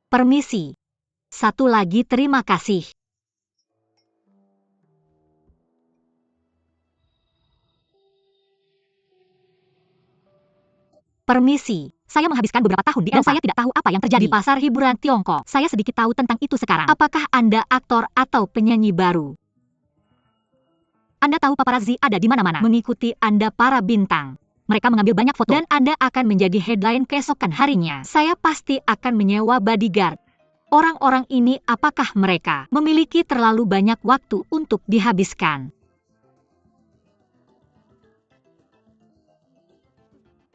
Permisi. Satu lagi terima kasih. Permisi. Saya menghabiskan beberapa tahun di Eropa dan saya tidak tahu apa yang terjadi di pasar hiburan Tiongkok. Saya sedikit tahu tentang itu sekarang. Apakah Anda aktor atau penyanyi baru? Anda tahu paparazzi ada di mana-mana mengikuti Anda para bintang. Mereka mengambil banyak foto dan Anda akan menjadi headline keesokan harinya. Saya pasti akan menyewa bodyguard. Orang-orang ini apakah mereka memiliki terlalu banyak waktu untuk dihabiskan?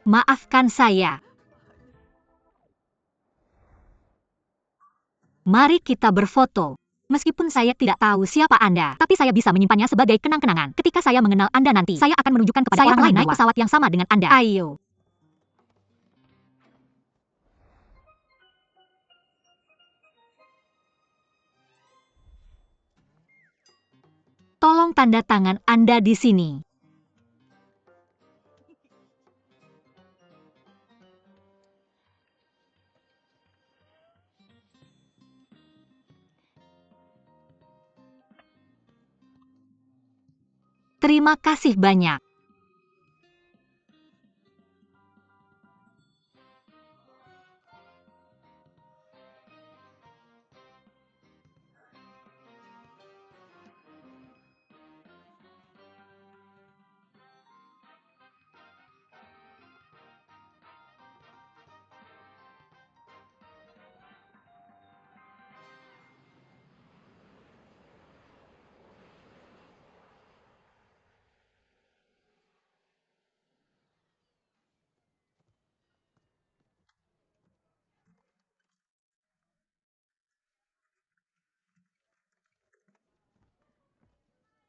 Maafkan saya. Mari kita berfoto. Meskipun saya tidak tahu siapa Anda, tapi saya bisa menyimpannya sebagai kenang-kenangan. Ketika saya mengenal Anda nanti, saya akan menunjukkan kepada orang lain naik pesawat yang sama dengan Anda. Ayo. Tolong tanda tangan Anda di sini. Terima kasih banyak.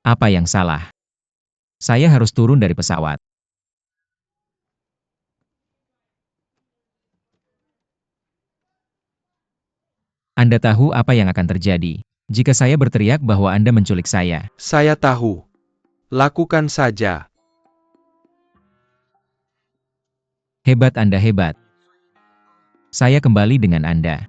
Apa yang salah? Saya harus turun dari pesawat. Anda tahu apa yang akan terjadi jika saya berteriak bahwa Anda menculik saya. Saya tahu. Lakukan saja. Hebat Anda hebat. Saya kembali dengan Anda.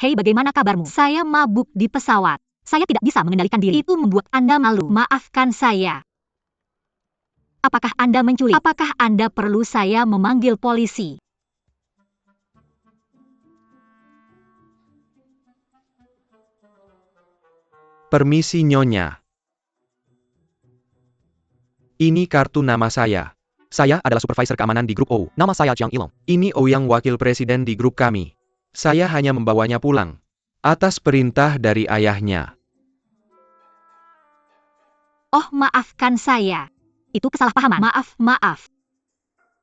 Hei, bagaimana kabarmu? Saya mabuk di pesawat. Saya tidak bisa mengendalikan diri. Itu membuat Anda malu. Maafkan saya. Apakah Anda menculik? Apakah Anda perlu saya memanggil polisi? Permisi Nyonya. Ini kartu nama saya. Saya adalah supervisor keamanan di grup O. Nama saya Jiang Ilong. Ini Ouyang, wakil presiden di grup kami. Saya hanya membawanya pulang. Atas perintah dari ayahnya. Oh, maafkan saya. Itu kesalahpahaman. Maaf.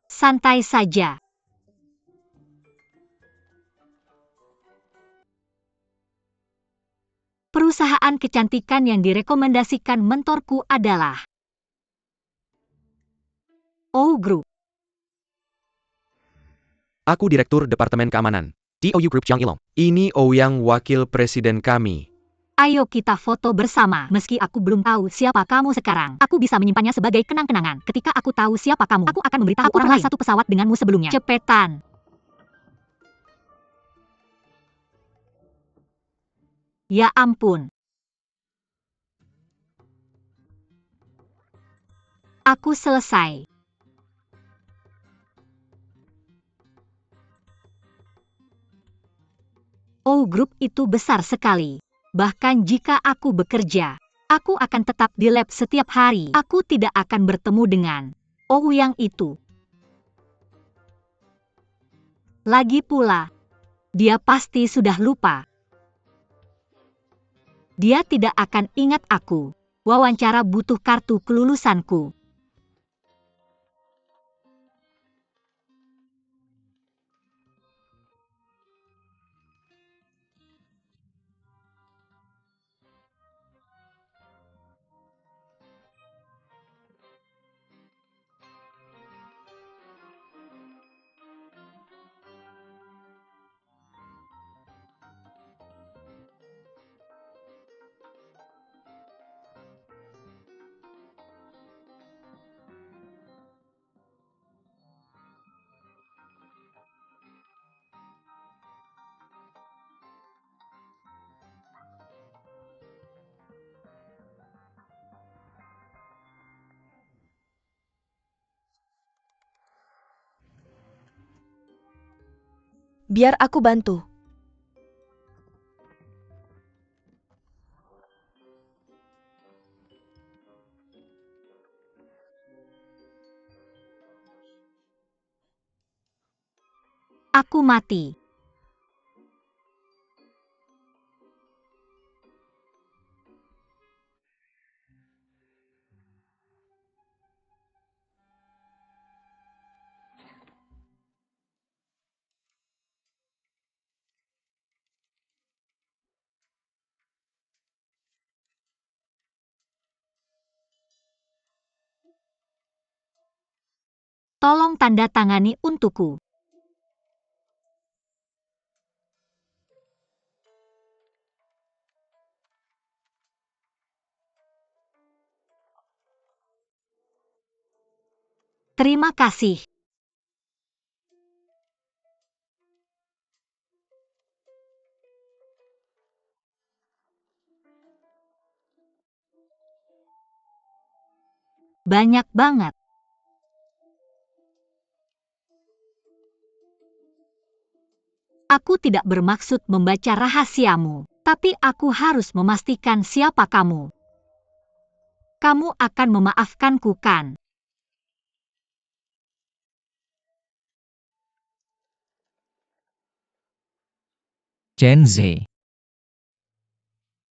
Santai saja. Perusahaan kecantikan yang direkomendasikan mentorku adalah O Group. Aku Direktur Departemen Keamanan di OU Group Jiang Ilong. Ini Ouyang, wakil presiden kami. Ayo kita foto bersama. Meski aku belum tahu siapa kamu sekarang, aku bisa menyimpannya sebagai kenang-kenangan. Ketika aku tahu siapa kamu, aku akan memberitahu orang lain. Satu pesawat denganmu sebelumnya. Cepetan. Ya ampun. Aku selesai. O Group itu besar sekali. Bahkan jika aku bekerja, aku akan tetap di lab setiap hari. Aku tidak akan bertemu dengan Ouyang itu. Lagi pula, dia pasti sudah lupa. Dia tidak akan ingat aku. Wawancara butuh kartu kelulusanku. Biar aku bantu. Aku mati. Tolong tanda tangani untukku. Terima kasih. Banyak banget. Aku tidak bermaksud membaca rahasiamu, tapi aku harus memastikan siapa kamu. Kamu akan memaafkanku, kan? Chen Zhe.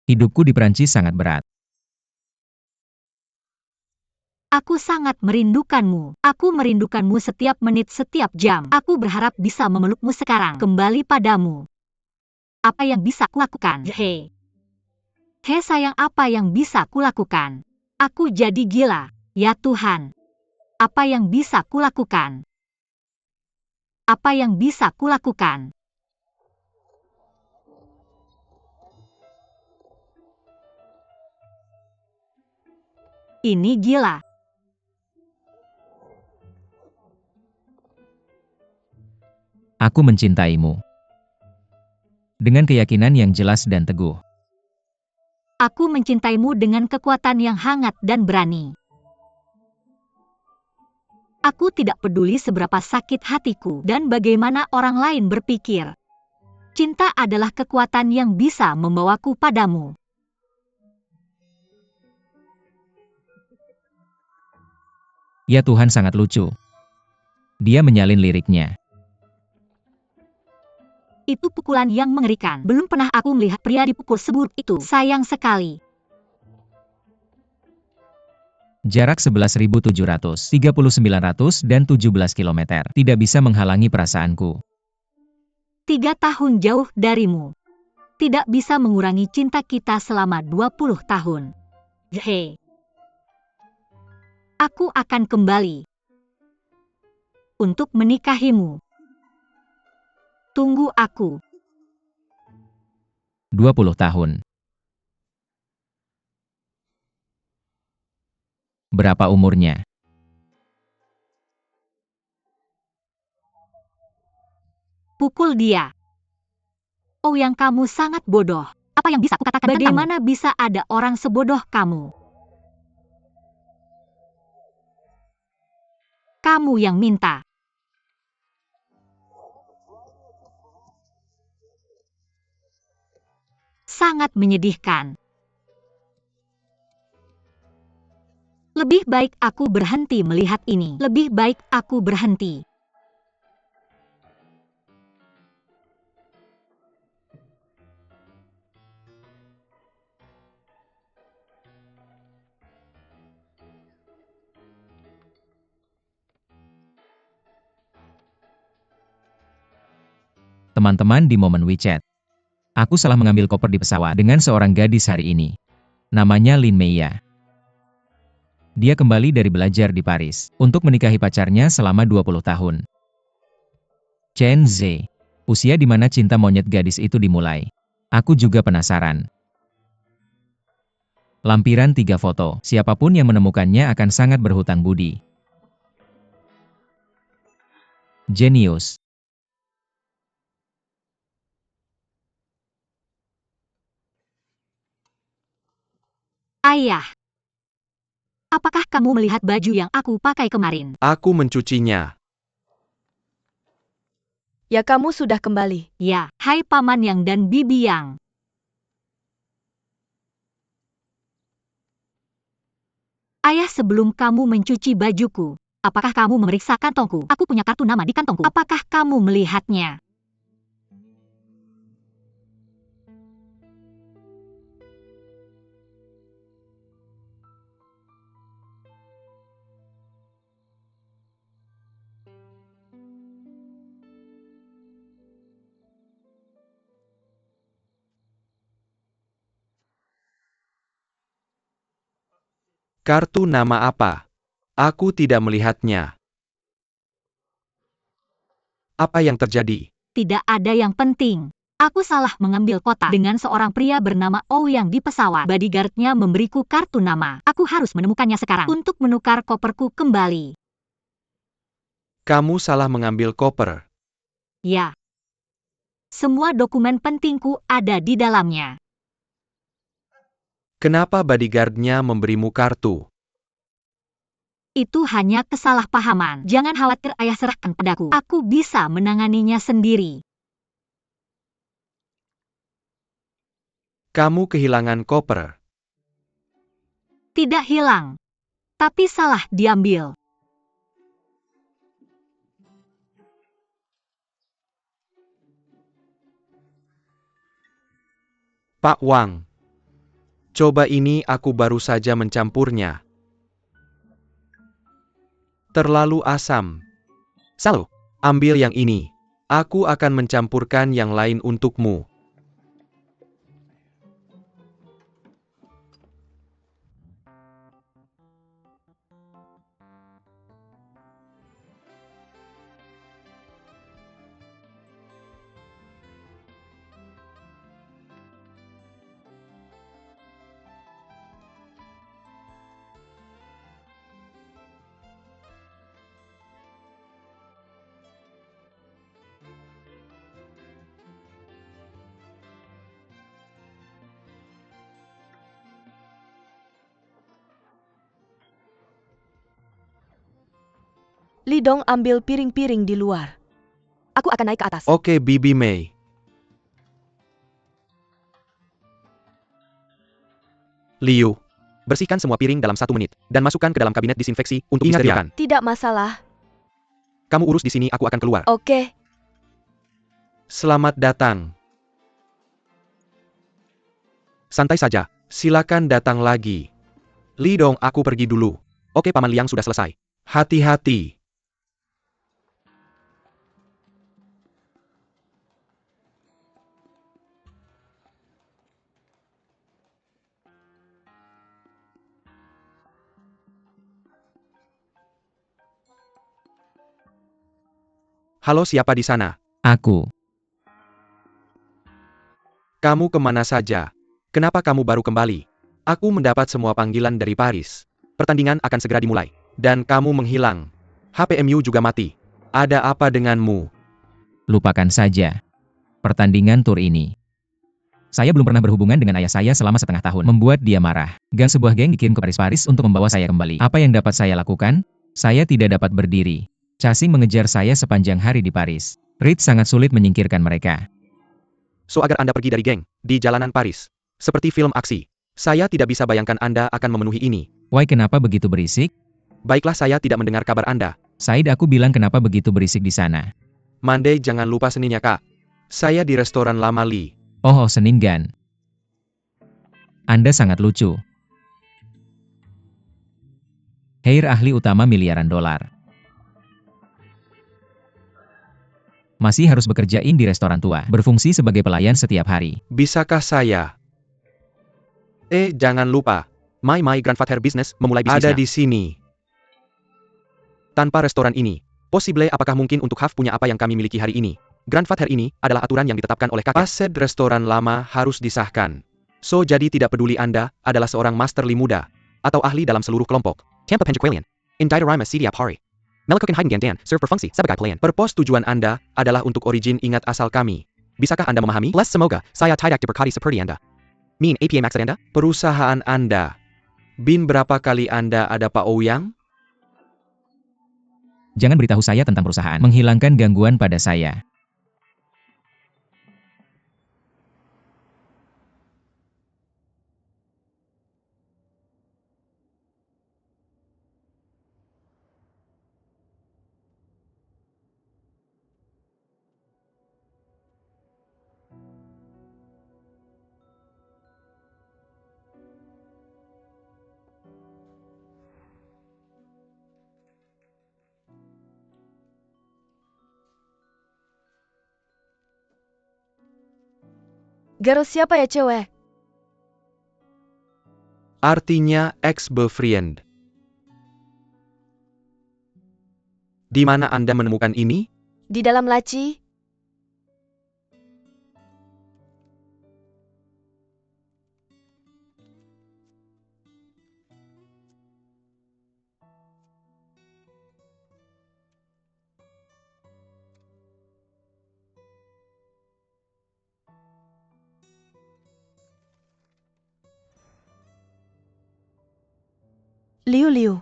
Hidupku di Prancis sangat berat. Aku sangat merindukanmu. Aku merindukanmu setiap menit, setiap jam. Aku berharap bisa memelukmu sekarang. Kembali padamu. Apa yang bisa kulakukan? Hei. Hei sayang, apa yang bisa kulakukan? Aku jadi gila. Ya Tuhan. Apa yang bisa kulakukan? Apa yang bisa kulakukan? Ini gila. Aku mencintaimu. Dengan keyakinan yang jelas dan teguh. Aku mencintaimu dengan kekuatan yang hangat dan berani. Aku tidak peduli seberapa sakit hatiku dan bagaimana orang lain berpikir. Cinta adalah kekuatan yang bisa membawaku padamu. Ya Tuhan, sangat lucu. Dia menyalin liriknya. Itu pukulan yang mengerikan. Belum pernah aku melihat pria dipukul seburuk itu. Sayang sekali. Jarak 11.700, 3.900 dan 17 km. Tidak bisa menghalangi perasaanku. 3 tahun jauh darimu. Tidak bisa mengurangi cinta kita selama 20 tahun. Hei. Aku akan kembali. Untuk menikahimu. Tunggu aku. 20 tahun. Berapa umurnya? Pukul dia. Oh, yang kamu sangat bodoh. Apa yang bisa kukatakan tentangmu? Bagaimana bisa ada orang sebodoh kamu? Kamu yang minta. Sangat menyedihkan. Lebih baik aku berhenti melihat ini. Lebih baik aku berhenti. Teman-teman di momen WeChat. Aku salah mengambil koper di pesawat dengan seorang gadis hari ini. Namanya Lin Meia. Dia kembali dari belajar di Paris untuk menikahi pacarnya selama 20 tahun. Chen Zhe. Usia di mana cinta monyet gadis itu dimulai. Aku juga penasaran. Lampiran 3 foto. Siapapun yang menemukannya akan sangat berhutang budi. Jenius. Ayah. Apakah kamu melihat baju yang aku pakai kemarin? Aku mencucinya. Ya, kamu sudah kembali. Ya, hai Paman Yang dan Bibi Yang. Ayah, sebelum kamu mencuci bajuku, apakah kamu memeriksa kantongku? Aku punya kartu nama di kantongku. Apakah kamu melihatnya? Kartu nama apa? Aku tidak melihatnya. Apa yang terjadi? Tidak ada yang penting. Aku salah mengambil kotak dengan seorang pria bernama Ouyang di pesawat. Bodyguard-nya memberiku kartu nama. Aku harus menemukannya sekarang untuk menukar koperku kembali. Kamu salah mengambil koper. Ya. Semua dokumen pentingku ada di dalamnya. Kenapa bodyguard-nya memberimu kartu? Itu hanya kesalahpahaman. Jangan khawatir, ayah, serahkan padaku. Aku bisa menanganinya sendiri. Kamu kehilangan koper. Tidak hilang. Tapi salah diambil. Pak Wang. Coba ini, aku baru saja mencampurnya. Terlalu asam. Salo, ambil yang ini. Aku akan mencampurkan yang lain untukmu. Li Dong ambil piring-piring di luar. Aku akan naik ke atas. Oke, Bibi Mei. Liu, bersihkan semua piring dalam 1 menit, dan masukkan ke dalam kabinet disinfeksi untuk disterilkan. Tidak masalah. Kamu urus di sini, aku akan keluar. Oke. Selamat datang. Santai saja, silakan datang lagi. Li Dong, aku pergi dulu. Oke, Paman Liang sudah selesai. Hati-hati. Halo, siapa di sana? Aku. Kamu kemana saja? Kenapa kamu baru kembali? Aku mendapat semua panggilan dari Paris. Pertandingan akan segera dimulai. Dan kamu menghilang. HPMU juga mati. Ada apa denganmu? Lupakan saja pertandingan tur ini. Saya belum pernah berhubungan dengan ayah saya selama setengah tahun. Membuat dia marah. Sebuah geng dikirim ke Paris untuk membawa saya kembali. Apa yang dapat saya lakukan? Saya tidak dapat berdiri. Casing mengejar saya sepanjang hari di Paris. Reed sangat sulit menyingkirkan mereka. So agar Anda pergi dari geng, di jalanan Paris. Seperti film aksi. Saya tidak bisa bayangkan Anda akan memenuhi ini. Why, kenapa begitu berisik? Baiklah, saya tidak mendengar kabar Anda. Said, aku bilang kenapa begitu berisik di sana. Monday, jangan lupa Seninnya, Kak. Saya di restoran Lama Li. Oh, Senin Gan. Anda sangat lucu. Hair ahli utama miliaran dolar. Masih harus bekerjain di restoran tua, berfungsi sebagai pelayan setiap hari. Bisakah saya? Jangan lupa. My grandfather business memulai bisnisnya. Ada di sini. Tanpa restoran ini, possible apakah mungkin untuk Huff punya apa yang kami miliki hari ini? Grandfather ini adalah aturan yang ditetapkan oleh kakek. Aset restoran lama harus disahkan. So, jadi tidak peduli Anda adalah seorang master Li muda, atau ahli dalam seluruh kelompok. Tampa Penjaqualian. In Diorama Setiap Hari. Melakukan Hagen Gandan, serve berfungsi sebagai pelayan. Purpose tujuan Anda adalah untuk origin ingat asal kami. Bisakah Anda memahami? Plus semoga saya tidak diberkati seperti Anda. Mean APA maksud Anda? Perusahaan Anda. Bin berapa kali Anda ada Pak Ouyang? Jangan beritahu saya tentang perusahaan. Menghilangkan gangguan pada saya. Girl siapa ya cewek? Artinya ex-boyfriend. Di mana Anda menemukan ini? Di dalam laci? Liu.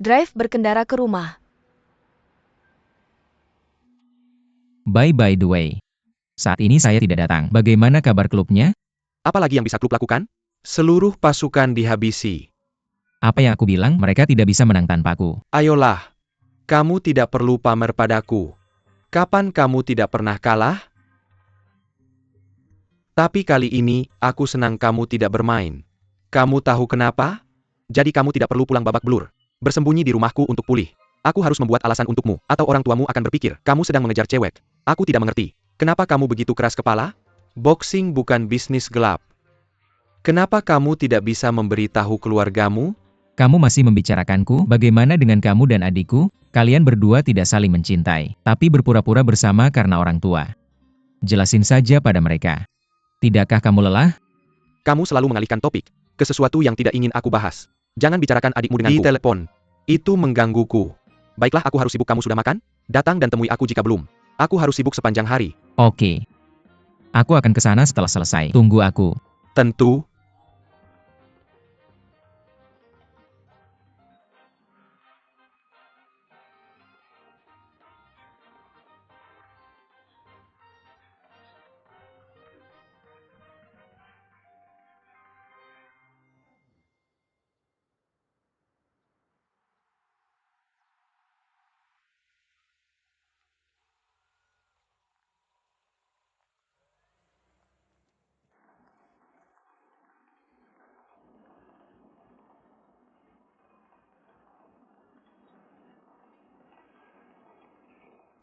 Drive berkendara ke rumah. By the way. Saat ini saya tidak datang. Bagaimana kabar klubnya? Apalagi yang bisa klub lakukan? Seluruh pasukan dihabisi. Apa yang aku bilang, mereka tidak bisa menang tanpaku. Ayolah. Kamu tidak perlu pamer padaku. Kapan kamu tidak pernah kalah? Tapi kali ini, aku senang kamu tidak bermain. Kamu tahu kenapa? Jadi kamu tidak perlu pulang babak belur. Bersembunyi di rumahku untuk pulih. Aku harus membuat alasan untukmu, atau orang tuamu akan berpikir, kamu sedang mengejar cewek. Aku tidak mengerti. Kenapa kamu begitu keras kepala? Boxing bukan bisnis gelap. Kenapa kamu tidak bisa memberitahu keluargamu? Kamu masih membicarakanku, bagaimana dengan kamu dan adikku? Kalian berdua tidak saling mencintai, tapi berpura-pura bersama karena orang tua. Jelasin saja pada mereka. Tidakkah kamu lelah? Kamu selalu mengalihkan topik ke sesuatu yang tidak ingin aku bahas. Jangan bicarakan adikmu denganku. Di telepon. Itu menggangguku. Baiklah, aku harus sibuk. Kamu sudah makan? Datang dan temui aku jika belum. Aku harus sibuk sepanjang hari. Oke. Aku akan ke sana setelah selesai. Tunggu aku. Tentu.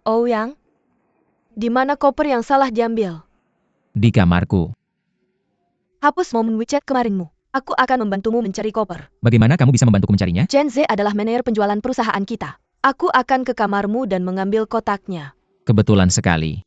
Ouyang? Di mana koper yang salah diambil? Di kamarku. Hapus momen WeChat kemarinmu. Aku akan membantumu mencari koper. Bagaimana kamu bisa membantuku mencarinya? Chen Ze adalah manajer penjualan perusahaan kita. Aku akan ke kamarmu dan mengambil kotaknya. Kebetulan sekali.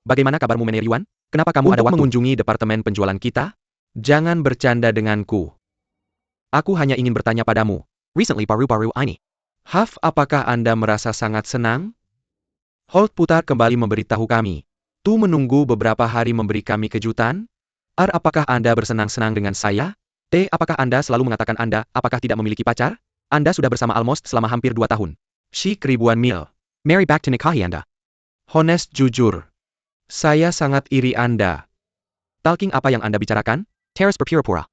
Bagaimana kabarmu, Manajer Yuan? Kenapa kamu ada waktu mengunjungi departemen penjualan kita? Jangan bercanda denganku. Aku hanya ingin bertanya padamu. Recently baru-baru ini. Haf, apakah Anda merasa sangat senang? Holt putar kembali memberitahu kami. Tu menunggu beberapa hari memberi kami kejutan? Apakah Anda bersenang-senang dengan saya? T, apakah Anda selalu mengatakan Anda, apakah tidak memiliki pacar? Anda sudah bersama almost selama hampir 2 tahun. Shik ribuan mil. Mary back to nikahi Anda. Honest jujur. Saya sangat iri Anda. Talking apa yang Anda bicarakan? Teres berpura-pura.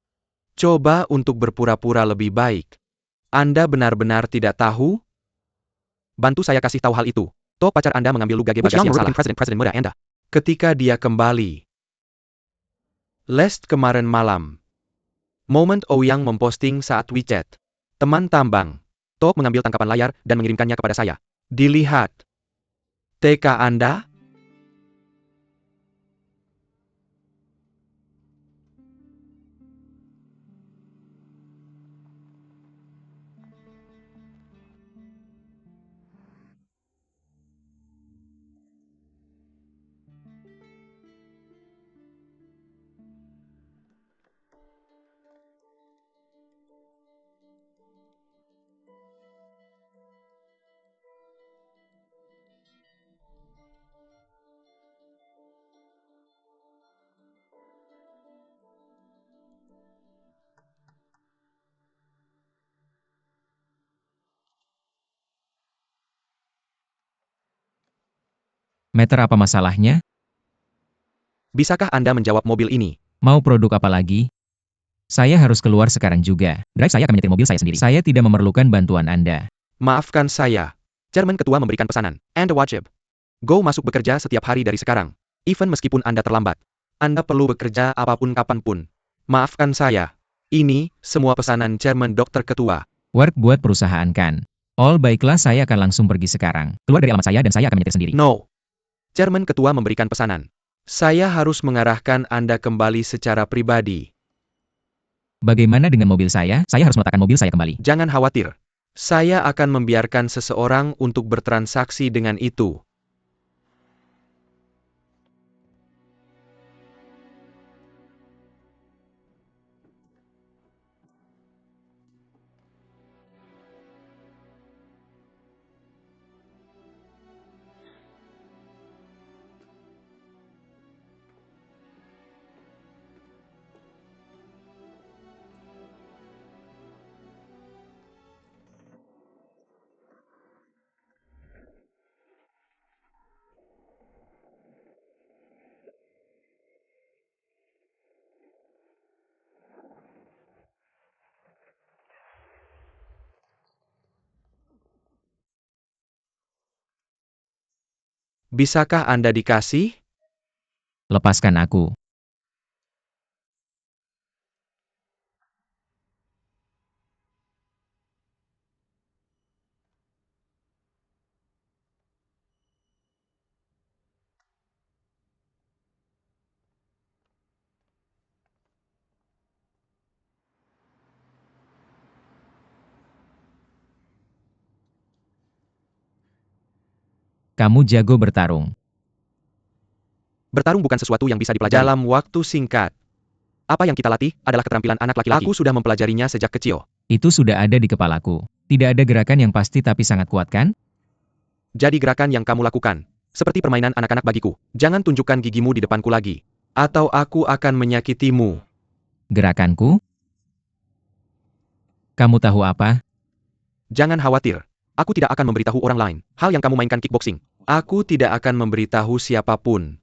Coba untuk berpura-pura lebih baik. Anda benar-benar tidak tahu? Bantu saya kasih tahu hal itu. Toh pacar Anda mengambil lugage bagasi yang salah. Presiden muda Anda. Ketika dia kembali. Lest kemarin malam. Moment Ouyang memposting saat WeChat. Teman tambang. Toh mengambil tangkapan layar dan mengirimkannya kepada saya. Dilihat. TK Anda? Meter, apa masalahnya? Bisakah Anda menjawab mobil ini? Mau produk apa lagi? Saya harus keluar sekarang juga. Drive, saya akan menyetir mobil saya sendiri. Saya tidak memerlukan bantuan Anda. Maafkan saya. Chairman ketua memberikan pesanan. Anda wajib. Go masuk bekerja setiap hari dari sekarang. Even meskipun Anda terlambat. Anda perlu bekerja apapun kapanpun. Maafkan saya. Ini, semua pesanan Chairman Dokter Ketua. Work buat perusahaan kan? All baiklah, saya akan langsung pergi sekarang. Keluar dari alamat saya dan saya akan menyetir sendiri. No. Chairman Ketua memberikan pesanan. Saya harus mengarahkan Anda kembali secara pribadi. Bagaimana dengan mobil saya? Saya harus meletakkan mobil saya kembali. Jangan khawatir. Saya akan membiarkan seseorang untuk bertransaksi dengan itu. Bisakah Anda dikasih? Lepaskan aku. Kamu jago bertarung. Bertarung bukan sesuatu yang bisa dipelajari dalam waktu singkat. Apa yang kita latih adalah keterampilan anak laki-laki. Aku sudah mempelajarinya sejak kecil. Itu sudah ada di kepalaku. Tidak ada gerakan yang pasti tapi sangat kuat kan? Jadi gerakan yang kamu lakukan, seperti permainan anak-anak bagiku. Jangan tunjukkan gigimu di depanku lagi. Atau aku akan menyakitimu. Gerakanku? Kamu tahu apa? Jangan khawatir. Aku tidak akan memberitahu orang lain. Hal yang kamu mainkan kickboxing. Aku tidak akan memberitahu siapapun.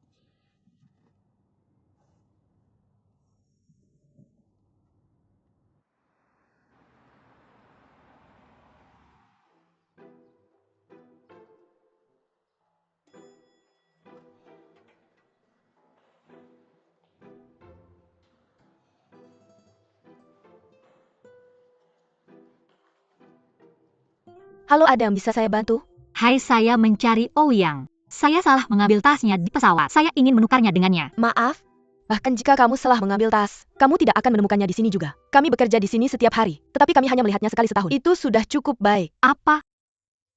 Halo, ada yang bisa saya bantu? Hai, saya mencari Ouyang. Saya salah mengambil tasnya di pesawat. Saya ingin menukarnya dengannya. Maaf. Bahkan jika kamu salah mengambil tas, kamu tidak akan menemukannya di sini juga. Kami bekerja di sini setiap hari, tetapi kami hanya melihatnya sekali setahun. Itu sudah cukup baik. Apa?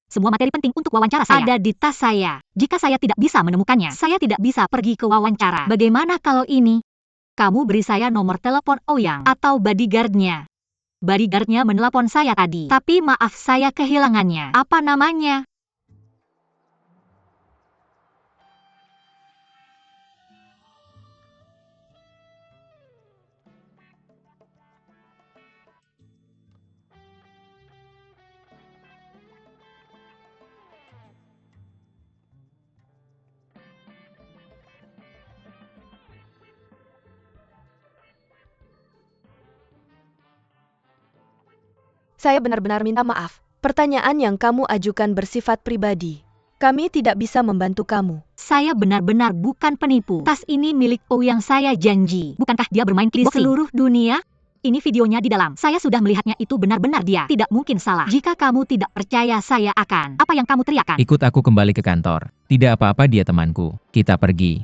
Semua materi penting untuk wawancara saya ada di tas saya. Jika saya tidak bisa menemukannya, saya tidak bisa pergi ke wawancara. Bagaimana kalau ini? Kamu beri saya nomor telepon Ouyang atau bodyguard-nya. Bodyguard-nya menelepon saya tadi, tapi maaf saya kehilangannya. Apa namanya? Saya benar-benar minta maaf. Pertanyaan yang kamu ajukan bersifat pribadi. Kami tidak bisa membantu kamu. Saya benar-benar bukan penipu. Tas ini milik Ouyang, saya janji. Bukankah dia bermain kickboxing seluruh dunia? Ini videonya di dalam. Saya sudah melihatnya, itu benar-benar dia. Tidak mungkin salah. Jika kamu tidak percaya, saya akan. Apa yang kamu teriakkan? Ikut aku kembali ke kantor. Tidak apa-apa, dia temanku. Kita pergi.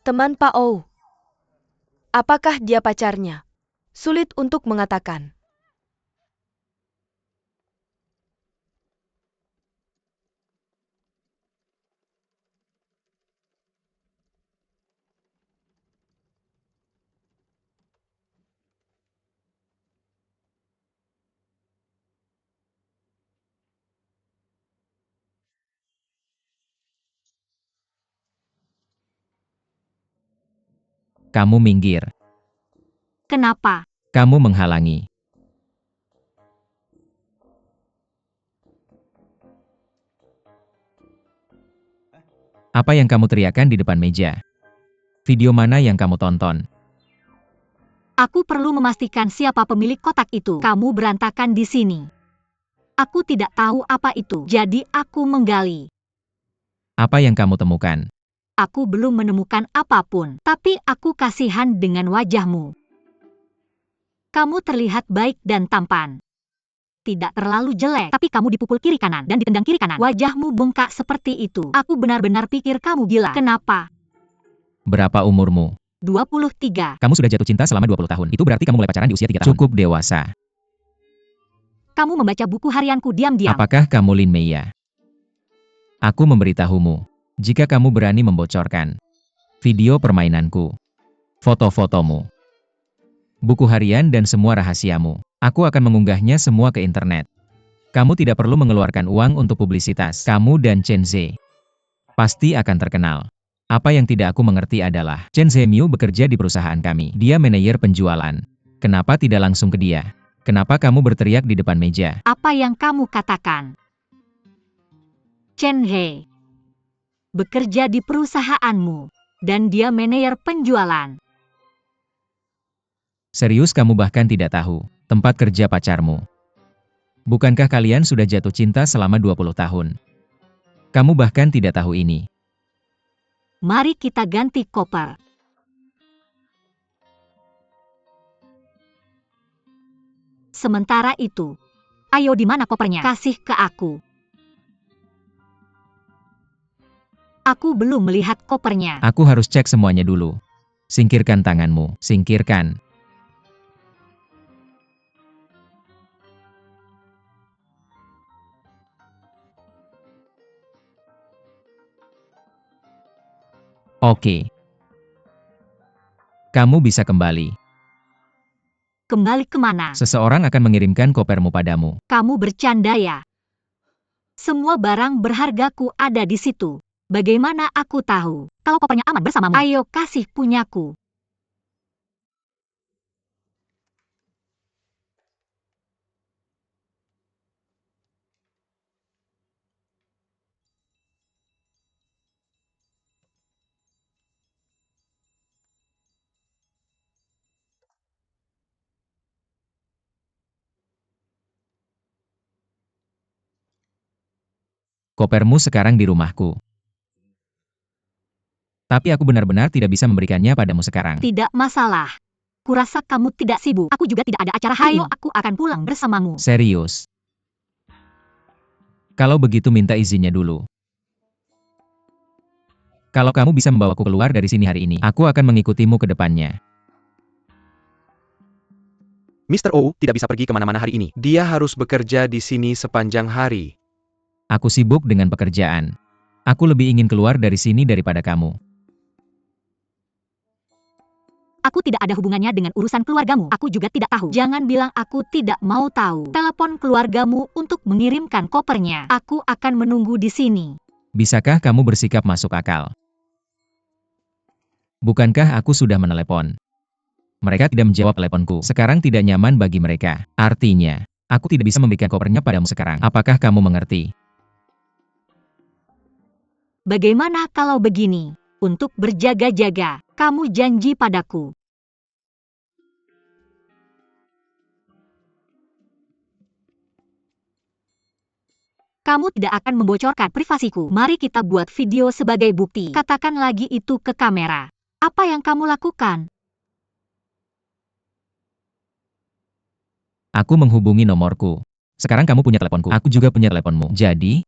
Teman Pak Ou. Apakah dia pacarnya? Sulit untuk mengatakan. Kamu minggir. Kenapa? Kamu menghalangi. Apa yang kamu teriakkan di depan meja? Video mana yang kamu tonton? Aku perlu memastikan siapa pemilik kotak itu. Kamu berantakan di sini. Aku tidak tahu apa itu, jadi aku menggali. Apa yang kamu temukan? aku belum menemukan apapun. Tapi aku kasihan dengan wajahmu. Kamu terlihat baik dan tampan. Tidak terlalu jelek, tapi kamu dipukul kiri kanan dan ditendang kiri kanan. Wajahmu bengkak seperti itu. Aku benar-benar pikir kamu gila. Kenapa? Berapa umurmu? 23. Kamu sudah jatuh cinta selama 20 tahun. Itu berarti kamu mulai pacaran di usia 3 tahun. Cukup dewasa. Kamu membaca buku harianku diam-diam. Apakah kamu Lin Meiya? Aku memberitahumu, jika kamu berani membocorkan video permainanku, foto-fotomu, buku harian dan semua rahasiamu, aku akan mengunggahnya semua ke internet. Kamu tidak perlu mengeluarkan uang untuk publisitas. Kamu dan Chen Ze pasti akan terkenal. Apa yang tidak aku mengerti adalah, Chen Zemiu bekerja di perusahaan kami. Dia manajer penjualan. Kenapa tidak langsung ke dia? Kenapa kamu berteriak di depan meja? Apa yang kamu katakan? Chen He bekerja di perusahaanmu, dan dia manajer penjualan. Serius kamu bahkan tidak tahu tempat kerja pacarmu? Bukankah kalian sudah jatuh cinta selama 20 tahun? Kamu bahkan tidak tahu ini. Mari kita ganti koper. Sementara itu, ayo di mana kopernya? Kasih ke aku. Aku belum melihat kopernya. Aku harus cek semuanya dulu. Singkirkan tanganmu, singkirkan. Oke. Kamu bisa kembali. Kembali kemana? Seseorang akan mengirimkan kopermu padamu. Kamu bercanda ya? Semua barang berhargaku ada di situ. Bagaimana aku tahu kalau kopernya aman bersamamu? Ayo kasih punyaku. Kopermu sekarang di rumahku. Tapi aku benar-benar tidak bisa memberikannya padamu sekarang. Tidak masalah. Kurasa kamu tidak sibuk. Aku juga tidak ada acara hari ini. Aku akan pulang bersamamu. Serius. Kalau begitu minta izinnya dulu. Kalau kamu bisa membawaku keluar dari sini hari ini, aku akan mengikutimu ke depannya. Mr. O tidak bisa pergi kemana-mana hari ini. Dia harus bekerja di sini sepanjang hari. Aku sibuk dengan pekerjaan. Aku lebih ingin keluar dari sini daripada kamu. Aku tidak ada hubungannya dengan urusan keluargamu. Aku juga tidak tahu. Jangan bilang aku tidak mau tahu. Telepon keluargamu untuk mengirimkan kopernya. Aku akan menunggu di sini. Bisakah kamu bersikap masuk akal? Bukankah aku sudah menelepon? Mereka tidak menjawab teleponku. Sekarang tidak nyaman bagi mereka. Artinya, aku tidak bisa memberikan kopernya padamu sekarang. Apakah kamu mengerti? Bagaimana kalau begini? Untuk berjaga-jaga, kamu janji padaku. Kamu tidak akan membocorkan privasiku. Mari kita buat video sebagai bukti. Katakan lagi itu ke kamera. Apa yang kamu lakukan? Aku menghubungi nomorku. Sekarang kamu punya teleponku. Aku juga punya teleponmu. Jadi,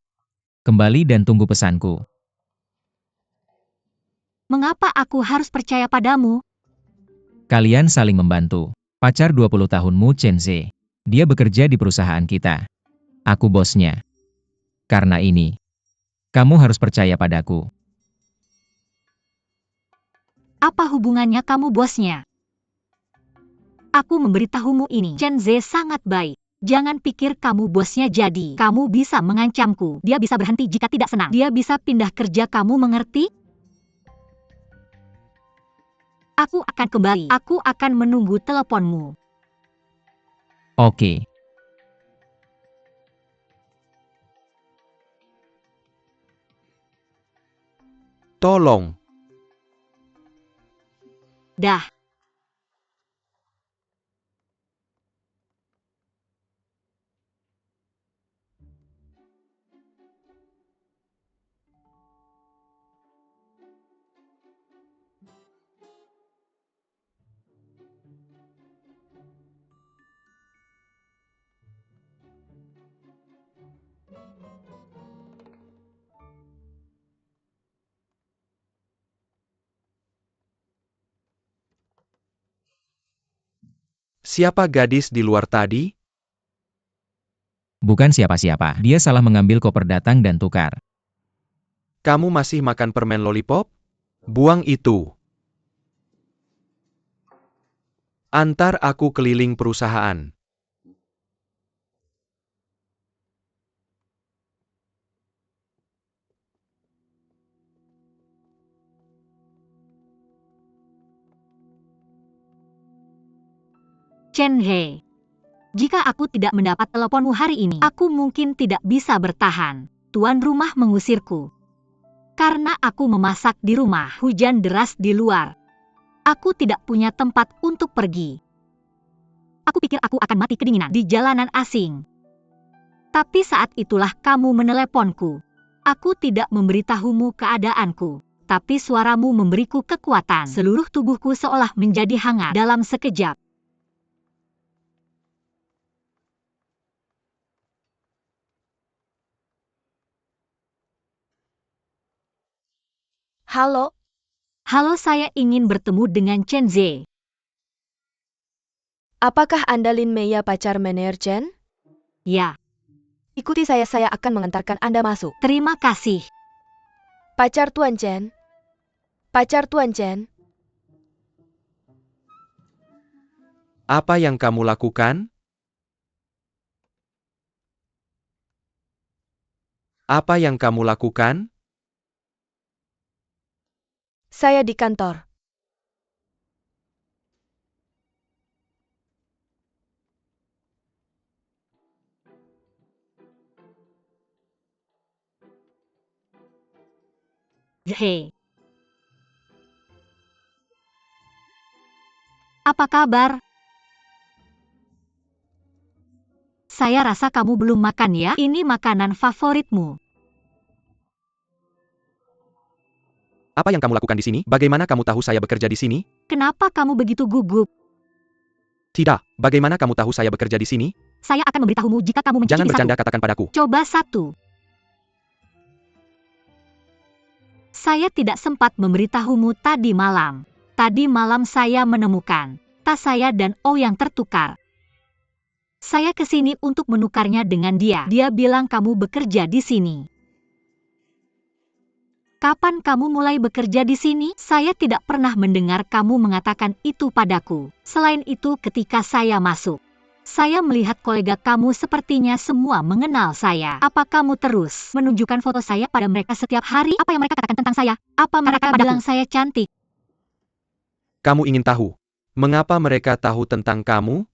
kembali dan tunggu pesanku. Mengapa aku harus percaya padamu? Kalian saling membantu. Pacar 20 tahunmu Chen Ze. Dia bekerja di perusahaan kita. Aku bosnya. Karena ini, kamu harus percaya padaku. Apa hubungannya kamu bosnya? Aku memberitahumu ini. Chen Ze sangat baik. Jangan pikir kamu bosnya jadi. Kamu bisa mengancamku. Dia bisa berhenti jika tidak senang. Dia bisa pindah kerja, kamu mengerti? Aku akan kembali. Aku akan menunggu teleponmu. Oke. Tolong. Dah. Siapa gadis di luar tadi? Bukan siapa-siapa. Dia salah mengambil koper datang dan tukar. Kamu masih makan permen lollipop? Buang itu. Antar aku keliling perusahaan. Chen He. Jika aku tidak mendapat teleponmu hari ini, aku mungkin tidak bisa bertahan. Tuan rumah mengusirku. Karena aku memasak di rumah, hujan deras di luar. Aku tidak punya tempat untuk pergi. Aku pikir aku akan mati kedinginan di jalanan asing. Tapi saat itulah kamu meneleponku. Aku tidak memberitahumu keadaanku. Tapi suaramu memberiku kekuatan. Seluruh tubuhku seolah menjadi hangat dalam sekejap. Halo, Halo, saya ingin bertemu dengan Chen Ze. apakah Anda Lin Meia, pacar Mener Chen? Ya, Ikuti saya akan mengantarkan Anda masuk. terima kasih. Pacar Tuan Chen. Pacar Tuan Chen. Apa yang kamu lakukan? Apa yang kamu lakukan? Saya di kantor. Hei. Apa kabar? Saya rasa kamu belum makan ya. Ini makanan favoritmu. Apa yang kamu lakukan di sini? Bagaimana kamu tahu saya bekerja di sini? Kenapa kamu begitu gugup? Tidak, bagaimana kamu tahu saya bekerja di sini? Saya akan memberitahumu jika kamu Jangan mencicipi bercanda, satu. katakan padaku. Coba satu. Saya tidak sempat memberitahumu tadi malam. Tadi malam saya menemukan tas saya dan O yang tertukar. Saya kesini untuk menukarnya dengan dia. Dia bilang kamu bekerja di sini. Kapan kamu mulai bekerja di sini? Saya tidak pernah mendengar kamu mengatakan itu padaku. Selain itu, ketika saya masuk, saya melihat kolega kamu sepertinya semua mengenal saya. Apa kamu terus menunjukkan foto saya pada mereka setiap hari? Apa yang mereka katakan tentang saya? Apa mereka bilang saya cantik? Kamu ingin tahu mengapa mereka tahu tentang kamu?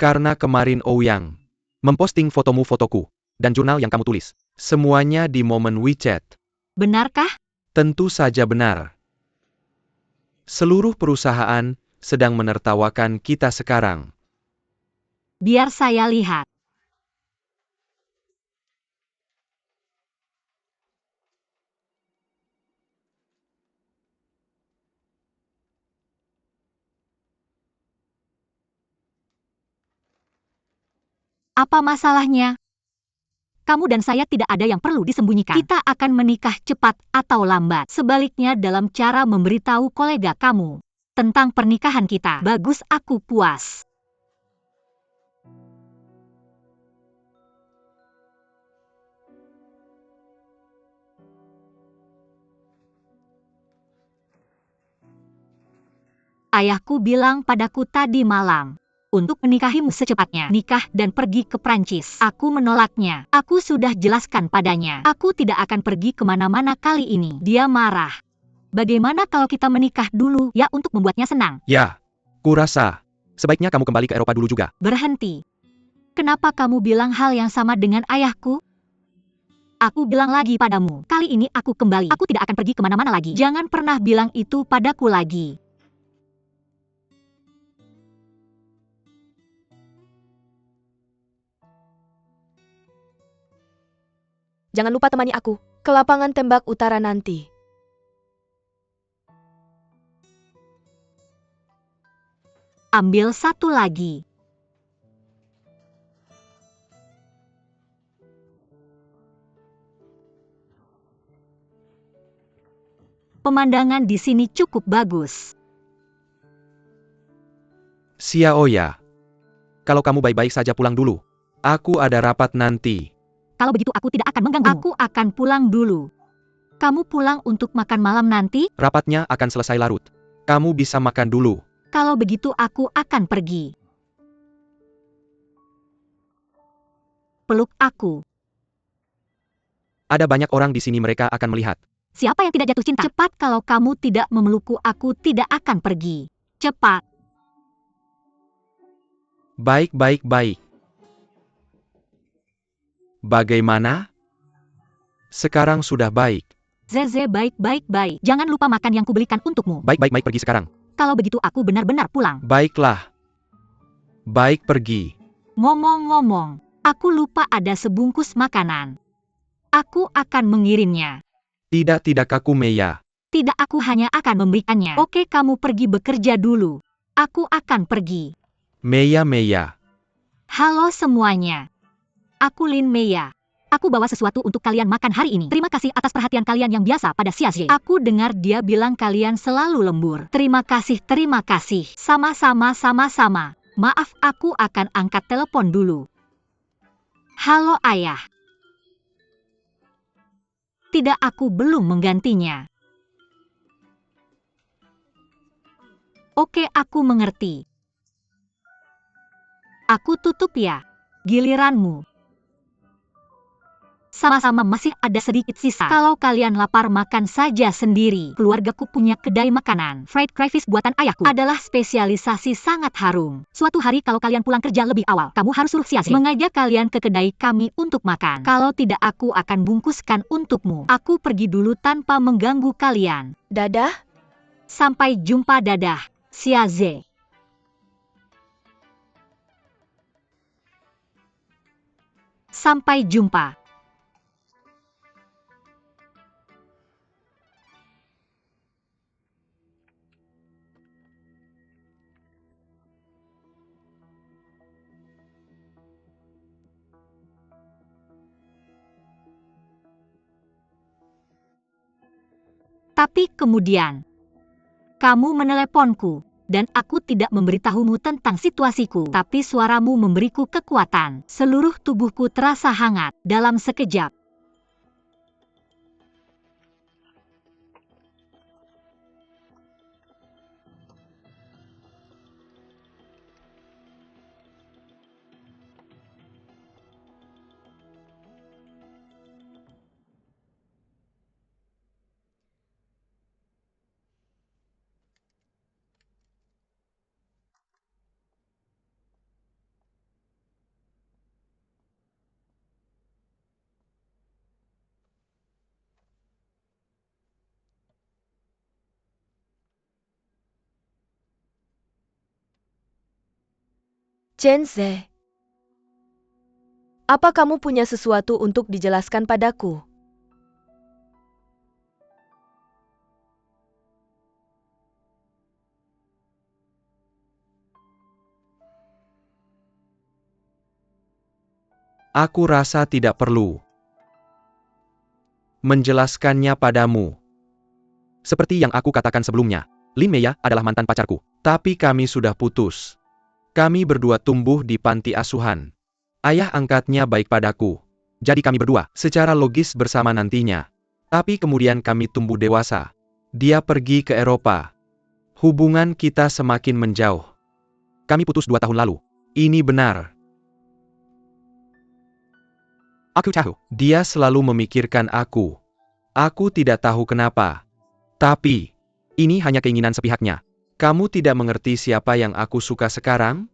Karena kemarin Ouyang memposting fotomu-fotoku dan jurnal yang kamu tulis. Semuanya di momen WeChat. Benarkah? Tentu saja benar. Seluruh perusahaan sedang menertawakan kita sekarang. Biar saya lihat. Apa masalahnya? Kamu dan saya tidak ada yang perlu disembunyikan. Kita akan menikah cepat atau lambat. Sebaliknya, dalam cara memberitahu kolega kamu tentang pernikahan kita. Bagus, aku puas. Ayahku bilang padaku tadi malam untuk menikahimu secepatnya, nikah dan pergi ke Prancis. Aku menolaknya. Aku sudah jelaskan padanya. Aku tidak akan pergi kemana-mana kali ini. Dia marah. Bagaimana kalau kita menikah dulu ya untuk membuatnya senang? Ya, kurasa sebaiknya kamu kembali ke Eropa dulu juga. Berhenti. Kenapa kamu bilang hal yang sama dengan ayahku? Aku bilang lagi padamu, kali ini aku kembali. Aku tidak akan pergi kemana-mana lagi. Jangan pernah bilang itu padaku lagi. Jangan lupa temani aku ke lapangan tembak utara nanti. Ambil satu lagi. Pemandangan di sini cukup bagus. Xiaoya. Kalau kamu baik-baik saja pulang dulu. Aku ada rapat nanti. Kalau begitu aku tidak akan mengganggumu. Aku akan pulang dulu. Kamu pulang untuk makan malam nanti? Rapatnya akan selesai larut. Kamu bisa makan dulu. Kalau begitu aku akan pergi. Peluk aku. Ada banyak orang di sini, mereka akan melihat. Siapa yang tidak jatuh cinta? Cepat, kalau kamu tidak memelukku, aku tidak akan pergi. Cepat. Baik. Bagaimana? Sekarang sudah baik. Zeze, baik. Jangan lupa makan yang kubelikan untukmu. Baik, pergi sekarang. Kalau begitu aku benar-benar pulang. Baiklah. Baik, pergi. Ngomong-ngomong, aku lupa ada sebungkus makanan. Aku akan mengirimnya. Tidak, aku Meiya. Tidak, aku hanya akan memberikannya. Oke, kamu pergi bekerja dulu. Aku akan pergi. Meiya. Halo semuanya. Aku Lin Meiya. Aku bawa sesuatu untuk kalian makan hari ini. Terima kasih atas perhatian kalian yang biasa pada Xiaoxie. Aku dengar dia bilang kalian selalu lembur. Terima kasih. Sama-sama. Maaf, aku akan angkat telepon dulu. Halo ayah. Tidak, aku belum menggantinya. Oke, aku mengerti. Aku tutup ya. Giliranmu. Sama-sama, masih ada sedikit sisa. Kalau kalian lapar, makan saja sendiri. Keluargaku punya kedai makanan. Fried crayfish buatan ayahku adalah spesialisasi sangat harum. Suatu hari kalau kalian pulang kerja lebih awal, kamu harus suruh Xiaoxie mengajak kalian ke kedai kami untuk makan. Kalau tidak, aku akan bungkuskan untukmu. Aku pergi dulu tanpa mengganggu kalian. Dadah. Sampai jumpa, dadah, Xiaoxie. Sampai jumpa. Tapi kemudian, kamu meneleponku, dan aku tidak memberitahumu tentang situasiku. Tapi suaramu memberiku kekuatan. Seluruh tubuhku terasa hangat dalam sekejap. Chenze. Apa kamu punya sesuatu untuk dijelaskan padaku? Aku rasa tidak perlu menjelaskannya padamu. Seperti yang aku katakan sebelumnya, Lin Meiya adalah mantan pacarku, tapi kami sudah putus. Kami berdua tumbuh di panti asuhan. Ayah angkatnya baik padaku. Jadi kami berdua secara logis bersama nantinya. Tapi kemudian kami tumbuh dewasa. Dia pergi ke Eropa. Hubungan kita semakin menjauh. Kami putus 2 tahun lalu. Ini benar. Aku tahu, dia selalu memikirkan aku. Aku tidak tahu kenapa. Tapi, ini hanya keinginan sepihaknya. Kamu tidak mengerti siapa yang aku suka sekarang?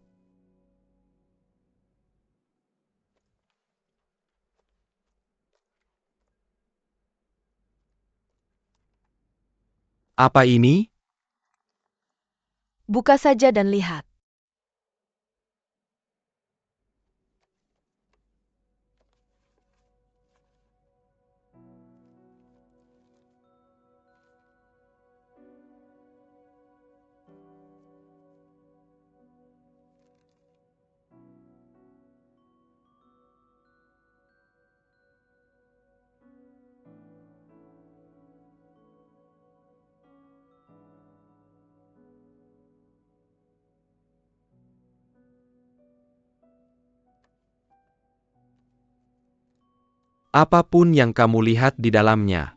Apa ini? Buka saja dan lihat. Apapun yang kamu lihat di dalamnya.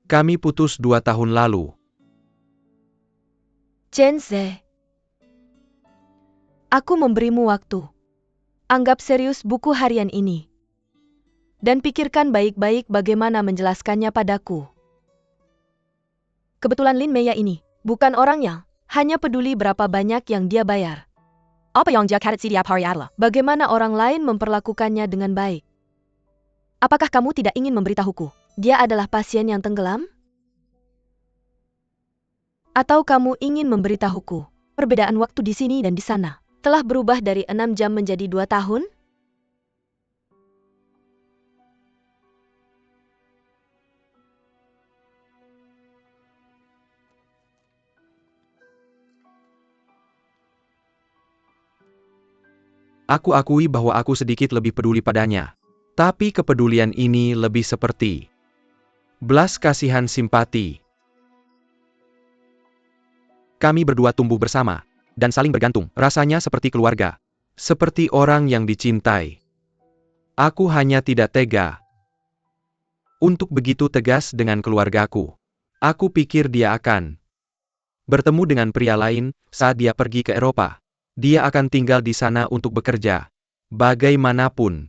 Kami putus 2 tahun lalu. Chen Ze. Aku memberimu waktu. Anggap serius buku harian ini. Dan pikirkan baik-baik bagaimana menjelaskannya padaku. Kebetulan Lin Mei ini bukan orangnya, hanya peduli berapa banyak yang dia bayar. Apa yang dia cari setiap hari adalah bagaimana orang lain memperlakukannya dengan baik. Apakah kamu tidak ingin memberitahuku? Dia adalah pasien yang tenggelam? Atau kamu ingin memberitahuku perbedaan waktu di sini dan di sana telah berubah dari 6 jam menjadi 2 tahun? Aku akui bahwa aku sedikit lebih peduli padanya. Tapi kepedulian ini lebih seperti belas kasihan simpati. Kami berdua tumbuh bersama dan saling bergantung, rasanya seperti keluarga. Seperti orang yang dicintai. Aku hanya tidak tega untuk begitu tegas dengan keluargaku. Aku pikir dia akan bertemu dengan pria lain saat dia pergi ke Eropa. Dia akan tinggal di sana untuk bekerja. Bagaimanapun,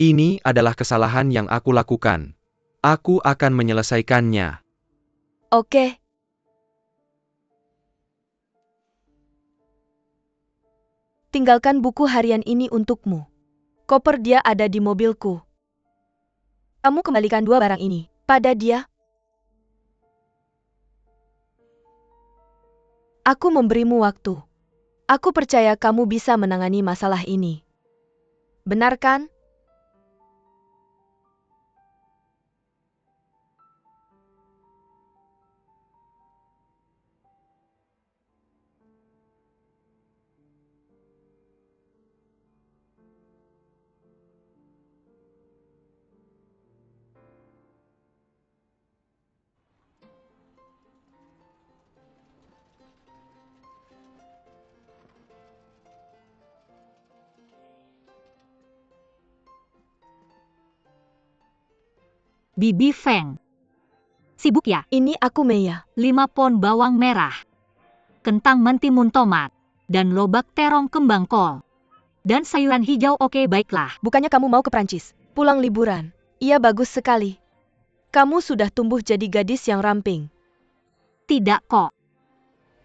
ini adalah kesalahan yang aku lakukan. Aku akan menyelesaikannya. Oke. Tinggalkan buku harian ini untukmu. Koper dia ada di mobilku. Kamu kembalikan 2 barang ini pada dia. Aku memberimu waktu. Aku percaya kamu bisa menangani masalah ini. Benar kan? Bibi Feng. Sibuk ya? Ini aku Meia. 5 pon bawang merah, kentang mentimun tomat, dan lobak terong kembang kol. Dan sayuran hijau. Oke, baiklah. Bukannya kamu mau ke Prancis? Pulang liburan. Iya, bagus sekali. Kamu sudah tumbuh jadi gadis yang ramping. Tidak kok.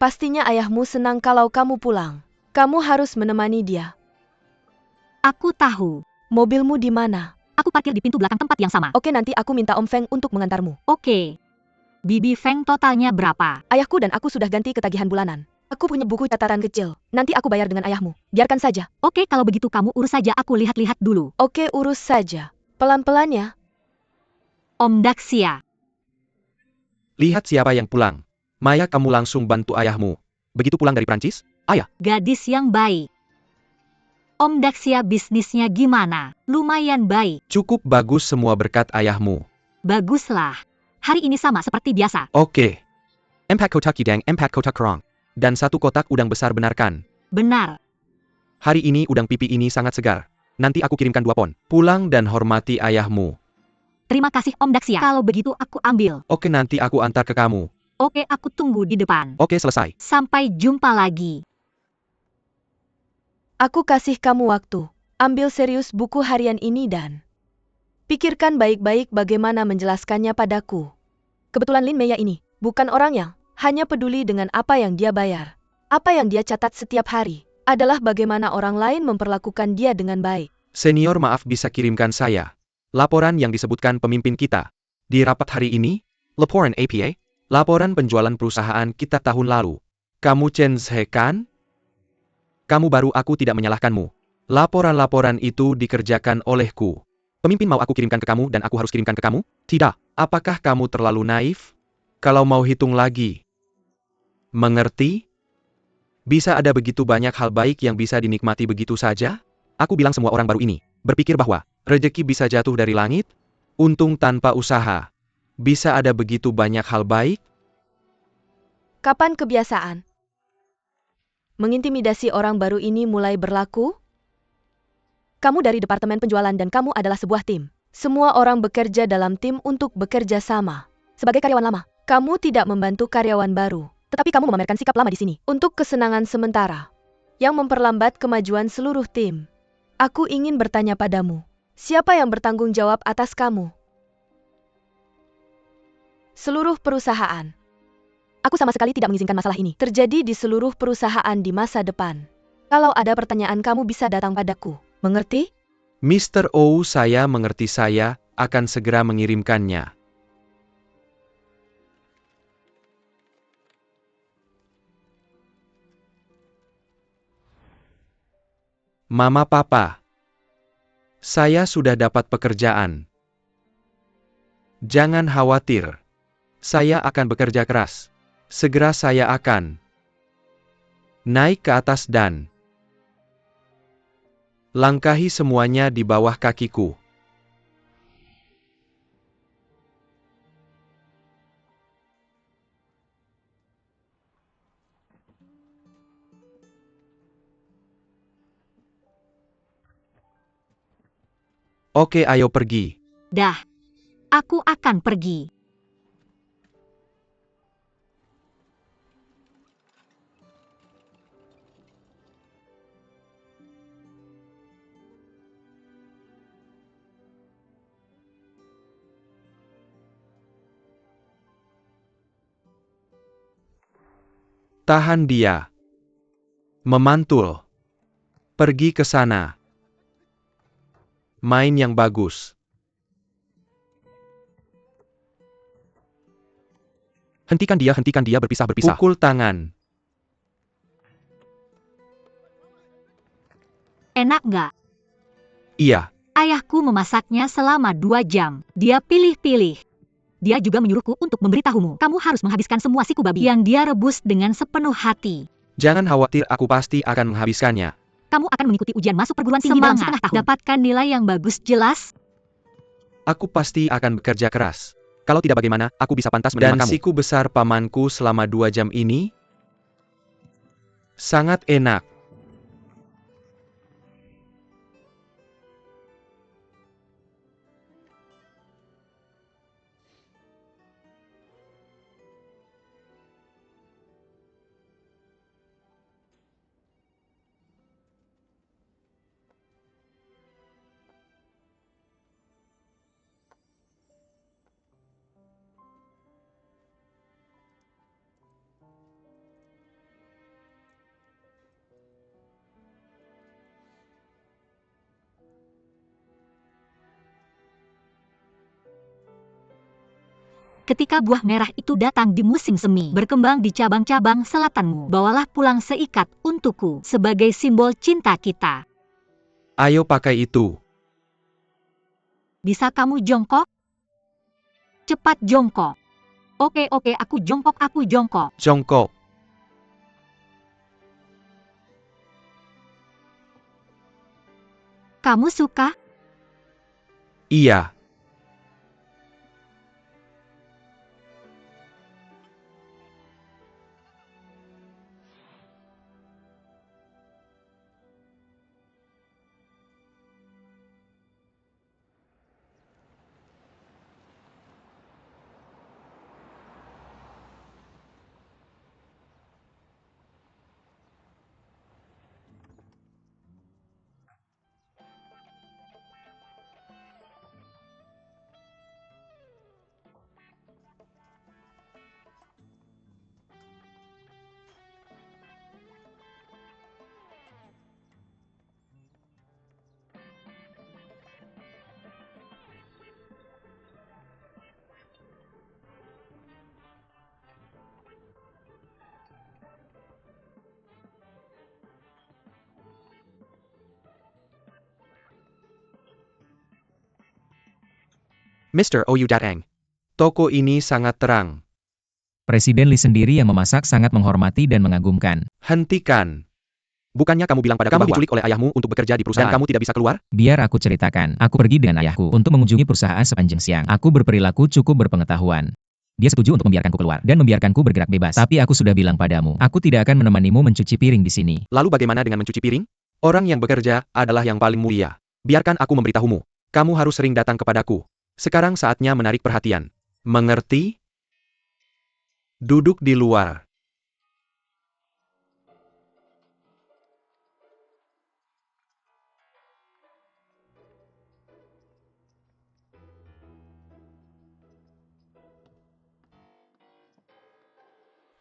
Pastinya ayahmu senang kalau kamu pulang. Kamu harus menemani dia. Aku tahu. Mobilmu di mana? Aku parkir di pintu belakang tempat yang sama. Oke, nanti aku minta Om Feng untuk mengantarmu. Oke. Bibi Feng, totalnya berapa? Ayahku dan aku sudah ganti ketagihan bulanan. Aku punya buku catatan kecil. Nanti aku bayar dengan ayahmu. Biarkan saja. Oke, kalau begitu kamu urus saja, aku lihat-lihat dulu. Oke, urus saja. Pelan-pelan ya. Om Daxia. Lihat siapa yang pulang. Maya, kamu langsung bantu ayahmu. Begitu pulang dari Prancis, ayah. Gadis yang baik. Om Daxia, bisnisnya gimana? Lumayan baik. Cukup bagus semua berkat ayahmu. Baguslah. Hari ini sama seperti biasa. Oke. 4 kotak udang, 4 kotak kerang. Dan 1 kotak udang besar, benar kan? Benar. Hari ini udang pipi ini sangat segar. Nanti aku kirimkan 2 pon. Pulang dan hormati ayahmu. Terima kasih Om Daxia. Kalau begitu aku ambil. Oke, nanti aku antar ke kamu. Oke, aku tunggu di depan. Oke, selesai. Sampai jumpa lagi. Aku kasih kamu waktu. Ambil serius buku harian ini dan pikirkan baik-baik bagaimana menjelaskannya padaku. Kebetulan Lin Mei ini bukan orang yang hanya peduli dengan apa yang dia bayar. Apa yang dia catat setiap hari adalah bagaimana orang lain memperlakukan dia dengan baik. Senior, maaf, bisa kirimkan saya laporan yang disebutkan pemimpin kita di rapat hari ini? Laporan APA? Laporan penjualan perusahaan kita tahun lalu. Kamu Chen Ze kan? Kamu baru, aku tidak menyalahkanmu. Laporan-laporan itu dikerjakan olehku. Pemimpin mau aku kirimkan ke kamu dan aku harus kirimkan ke kamu? Tidak. Apakah kamu terlalu naif? Kalau mau hitung lagi. Mengerti? Bisa ada begitu banyak hal baik yang bisa dinikmati begitu saja? Aku bilang semua orang baru ini berpikir bahwa rezeki bisa jatuh dari langit, untung tanpa usaha. Bisa ada begitu banyak hal baik? Kapan kebiasaan mengintimidasi orang baru ini mulai berlaku? Kamu dari departemen penjualan dan kamu adalah sebuah tim. Semua orang bekerja dalam tim untuk bekerja sama. Sebagai karyawan lama, kamu tidak membantu karyawan baru, tetapi kamu memamerkan sikap lama di sini untuk kesenangan sementara yang memperlambat kemajuan seluruh tim. Aku ingin bertanya padamu, siapa yang bertanggung jawab atas kamu? Seluruh perusahaan. Aku sama sekali tidak mengizinkan masalah ini terjadi di seluruh perusahaan di masa depan. Kalau ada pertanyaan kamu bisa datang padaku. Mengerti? Mr. Oh, saya mengerti, saya akan segera mengirimkannya. Mama Papa, saya sudah dapat pekerjaan. Jangan khawatir. Saya akan bekerja keras. Segera saya akan naik ke atas dan langkahi semuanya di bawah kakiku. Oke, ayo pergi. Dah. Aku akan pergi. Tahan dia. Memantul. Pergi ke sana. Main yang bagus. Hentikan dia berpisah-berpisah. Pukul tangan. Enak nggak? Iya, Ayahku memasaknya selama 2 jam. Dia pilih-pilih. Dia juga menyuruhku untuk memberitahumu. Kamu harus menghabiskan semua siku babi yang dia rebus dengan sepenuh hati. jangan khawatir, aku pasti akan menghabiskannya. Kamu akan mengikuti ujian masuk perguruan tinggi dalam setengah tahun. Dapatkan nilai yang bagus, jelas? Aku pasti akan bekerja keras. Kalau tidak bagaimana, aku bisa pantas menerima kamu. Dan siku besar pamanku selama 2 jam ini sangat enak. Ketika buah merah itu datang di musim semi, berkembang di cabang-cabang selatanmu, bawalah pulang seikat untukku sebagai simbol cinta kita. Ayo pakai itu. Bisa kamu jongkok? Cepat jongkok. Oke, aku jongkok. Jongkok. Kamu suka? Iya. Mr. Ou datang. Toko ini sangat terang. Presiden Lee sendiri yang memasak sangat menghormati dan mengagumkan. Hentikan. Bukannya kamu bilang padaku bahwa diculik oleh ayahmu untuk bekerja di perusahaan dan kamu tidak bisa keluar? Biar aku ceritakan. Aku pergi dengan ayahku untuk mengunjungi perusahaan sepanjang siang. Aku berperilaku cukup berpengetahuan. Dia setuju untuk membiarkanku keluar dan membiarkanku bergerak bebas. Tapi aku sudah bilang padamu, aku tidak akan menemanimu mencuci piring di sini. Lalu bagaimana dengan mencuci piring? Orang yang bekerja adalah yang paling mulia. Biarkan aku memberitahumu. Kamu harus sering datang kepadaku. Sekarang saatnya menarik perhatian. Mengerti? Duduk di luar.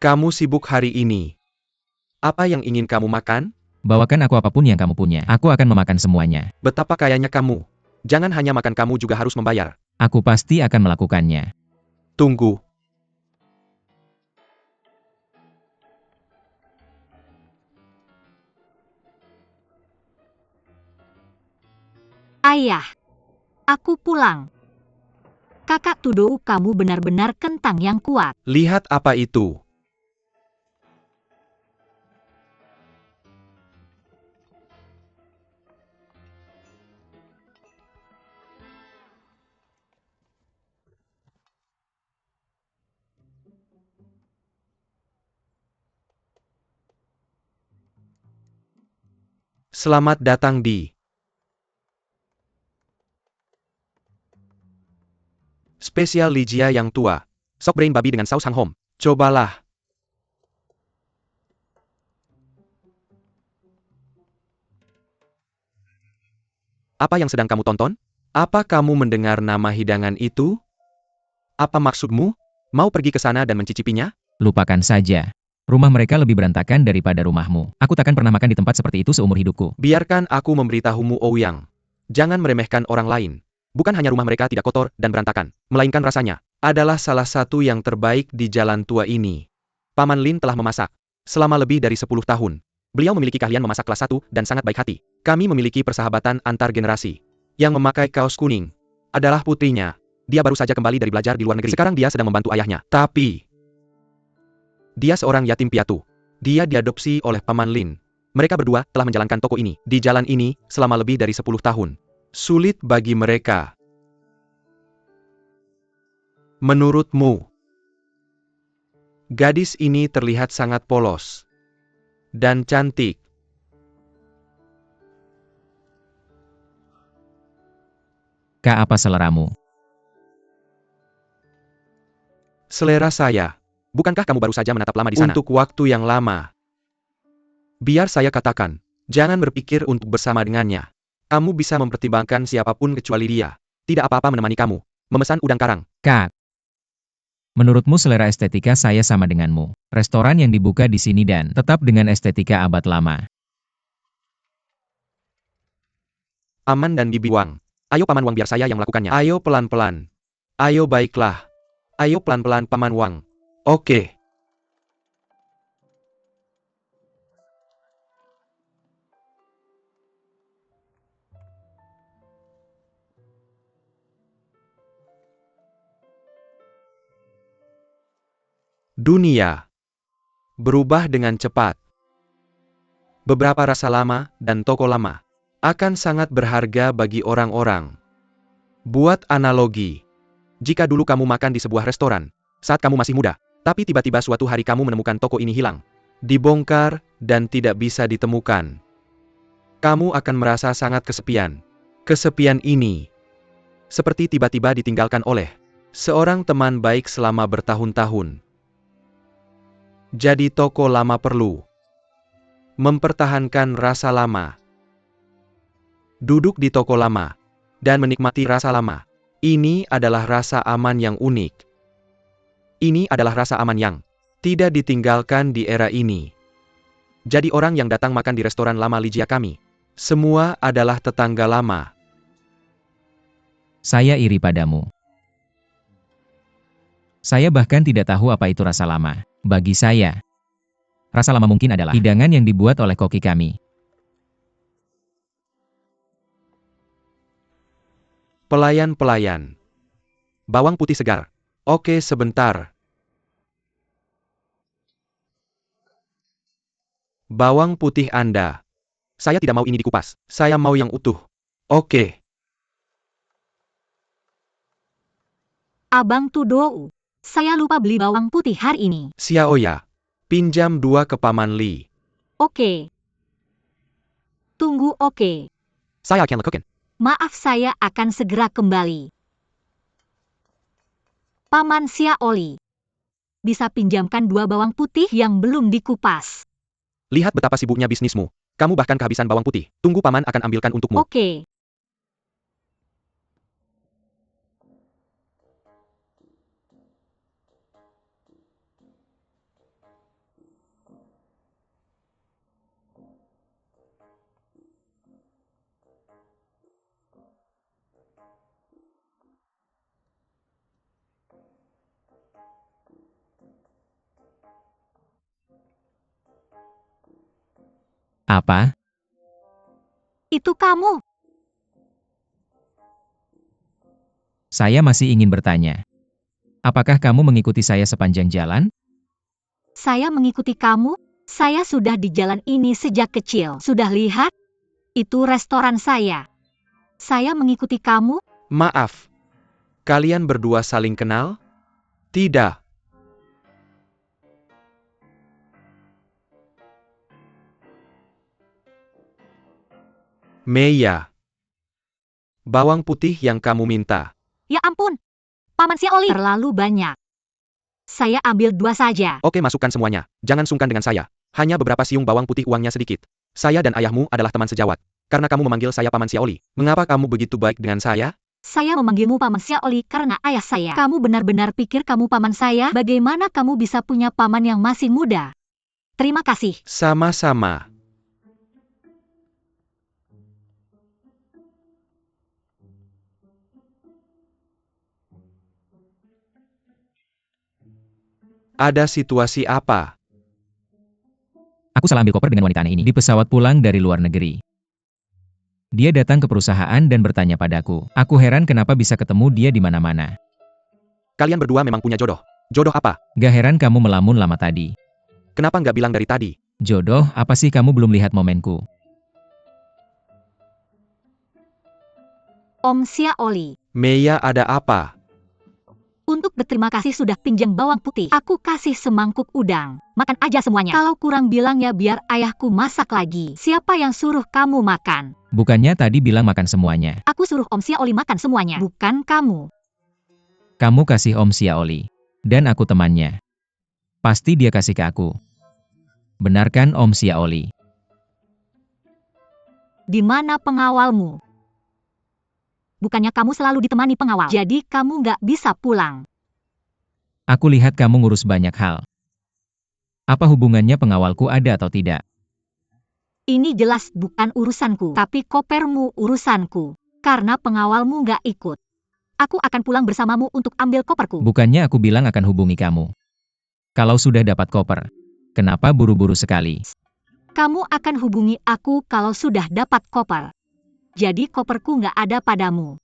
Kamu sibuk hari ini. Apa yang ingin kamu makan? Bawakan aku apapun yang kamu punya. Aku akan memakan semuanya. Betapa kayanya kamu. Jangan hanya makan, kamu juga harus membayar. Aku pasti akan melakukannya. Tunggu. Ayah, aku pulang. Kakak Tudou, kamu benar-benar kentang yang kuat. Lihat apa itu. Selamat datang di spesial Ligia yang tua. Sop brain babi dengan saus hanghom. Cobalah. Apa yang sedang kamu tonton? Apa kamu mendengar nama hidangan itu? Apa maksudmu? Mau pergi ke sana dan mencicipinya? Lupakan saja. Rumah mereka lebih berantakan daripada rumahmu. Aku takkan pernah makan di tempat seperti itu seumur hidupku. Biarkan aku memberitahumu, Ouyang. Jangan meremehkan orang lain. Bukan hanya rumah mereka tidak kotor dan berantakan, melainkan rasanya adalah salah satu yang terbaik di jalan tua ini. Paman Lin telah memasak selama lebih dari 10 tahun. Beliau memiliki keahlian memasak kelas 1 dan sangat baik hati. Kami memiliki persahabatan antar generasi. Yang memakai kaos kuning adalah putrinya. Dia baru saja kembali dari belajar di luar negeri. Sekarang dia sedang membantu ayahnya. Tapi dia seorang yatim piatu. Dia diadopsi oleh Paman Lin. Mereka berdua telah menjalankan toko ini di jalan ini selama lebih dari 10 tahun. Sulit bagi mereka. Menurutmu, gadis ini terlihat sangat polos dan cantik. Kak, apa seleramu? Selera saya. Bukankah kamu baru saja menatap lama di sana? Untuk waktu yang lama. Biar saya katakan, jangan berpikir untuk bersama dengannya. Kamu bisa mempertimbangkan siapapun kecuali dia. Tidak apa-apa menemani kamu. Memesan udang karang. Kak, menurutmu selera estetika saya sama denganmu. Restoran yang dibuka di sini dan tetap dengan estetika abad lama. Aman dan Bibi Wang. Ayo Paman Wang, biar saya yang melakukannya. Ayo pelan-pelan. Ayo baiklah. Ayo pelan-pelan Paman Wang. Oke. Dunia berubah dengan cepat. Beberapa rasa lama dan toko lama akan sangat berharga bagi orang-orang. Buat analogi, jika dulu kamu makan di sebuah restoran saat kamu masih muda, tapi tiba-tiba suatu hari kamu menemukan toko ini hilang, dibongkar, dan tidak bisa ditemukan. Kamu akan merasa sangat kesepian. Kesepian ini seperti tiba-tiba ditinggalkan oleh seorang teman baik selama bertahun-tahun. Jadi toko lama perlu mempertahankan rasa lama. Duduk di toko lama dan menikmati rasa lama. Ini adalah rasa aman yang unik. Ini adalah rasa aman yang tidak ditinggalkan di era ini. Jadi orang yang datang makan di restoran lama Ligia kami, semua adalah tetangga lama. Saya iri padamu. Saya bahkan tidak tahu apa itu rasa lama. Bagi saya, rasa lama mungkin adalah hidangan yang dibuat oleh koki kami. Pelayan-pelayan. Bawang putih segar. Oke, sebentar. Bawang putih Anda. Saya tidak mau ini dikupas. Saya mau yang utuh. Oke. Abang Tudou, saya lupa beli bawang putih hari ini. Xiaoya. Pinjam 2 ke Paman Li. Oke. Tunggu, oke. Saya akan lakukan. Maaf, saya akan segera kembali. Paman Xiaoli, bisa pinjamkan 2 bawang putih yang belum dikupas? Lihat betapa sibuknya bisnismu. Kamu bahkan kehabisan bawang putih. Tunggu paman akan ambilkan untukmu. Oke. Apa? Itu kamu. Saya masih ingin bertanya. Apakah kamu mengikuti saya sepanjang jalan? Saya mengikuti kamu. Saya sudah di jalan ini sejak kecil. Sudah lihat? Itu restoran saya. Saya mengikuti kamu. Maaf. Kalian berdua saling kenal? Tidak. Meiya. Bawang putih yang kamu minta. Ya ampun. Paman Xiaoli. Terlalu banyak. Saya ambil 2 saja. Oke, masukkan semuanya. Jangan sungkan dengan saya. Hanya beberapa siung bawang putih, uangnya sedikit. Saya dan ayahmu adalah teman sejawat. Karena kamu memanggil saya Paman Xiaoli. Mengapa kamu begitu baik dengan saya? Saya memanggilmu Paman Xiaoli karena ayah saya. Kamu benar-benar pikir kamu paman saya? Bagaimana kamu bisa punya paman yang masih muda? Terima kasih. Sama-sama. Ada situasi apa? Aku salah ambil koper dengan wanita aneh ini di pesawat pulang dari luar negeri. Dia datang ke perusahaan dan bertanya padaku. Aku heran kenapa bisa ketemu dia di mana-mana. Kalian berdua memang punya jodoh. Jodoh apa? Gak heran kamu melamun lama tadi. Kenapa nggak bilang dari tadi? Jodoh, apa sih kamu belum lihat momenku? Om Xiaoli, Meiya, ada apa? untuk berterima kasih sudah pinjam bawang putih. Aku kasih semangkuk udang. Makan aja semuanya. Kalau kurang bilang ya biar ayahku masak lagi. Siapa yang suruh kamu makan? Bukannya tadi bilang makan semuanya. Aku suruh Om Xiaoli makan semuanya. Bukan kamu. Kamu kasih Om Xiaoli. Dan aku temannya. Pasti dia kasih ke aku. Benarkan Om Xiaoli? Di mana pengawalmu? Bukannya kamu selalu ditemani pengawal. Jadi kamu nggak bisa pulang. Aku lihat kamu ngurus banyak hal. Apa hubungannya pengawalku ada atau tidak? Ini jelas bukan urusanku. Tapi kopermu urusanku. Karena pengawalmu nggak ikut. Aku akan pulang bersamamu untuk ambil koperku. Bukannya aku bilang akan hubungi kamu. Kalau sudah dapat koper, kenapa buru-buru sekali? Kamu akan hubungi aku kalau sudah dapat koper. Jadi koperku nggak ada padamu.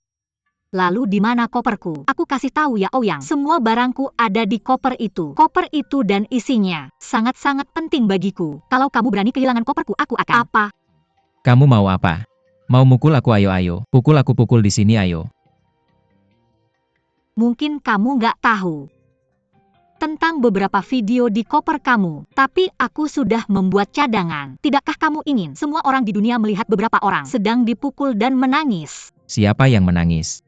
Lalu di mana koperku? Aku kasih tahu ya Ouyang. Semua barangku ada di koper itu. Koper itu dan isinya sangat-sangat penting bagiku. Kalau kamu berani kehilangan koperku, aku akan apa? Kamu mau apa? Mau mukul aku? Ayo. Pukul aku, pukul di sini ayo. Mungkin kamu nggak tahu tentang beberapa video di koper kamu, tapi aku sudah membuat cadangan. Tidakkah kamu ingin semua orang di dunia melihat beberapa orang sedang dipukul dan menangis? Siapa yang menangis?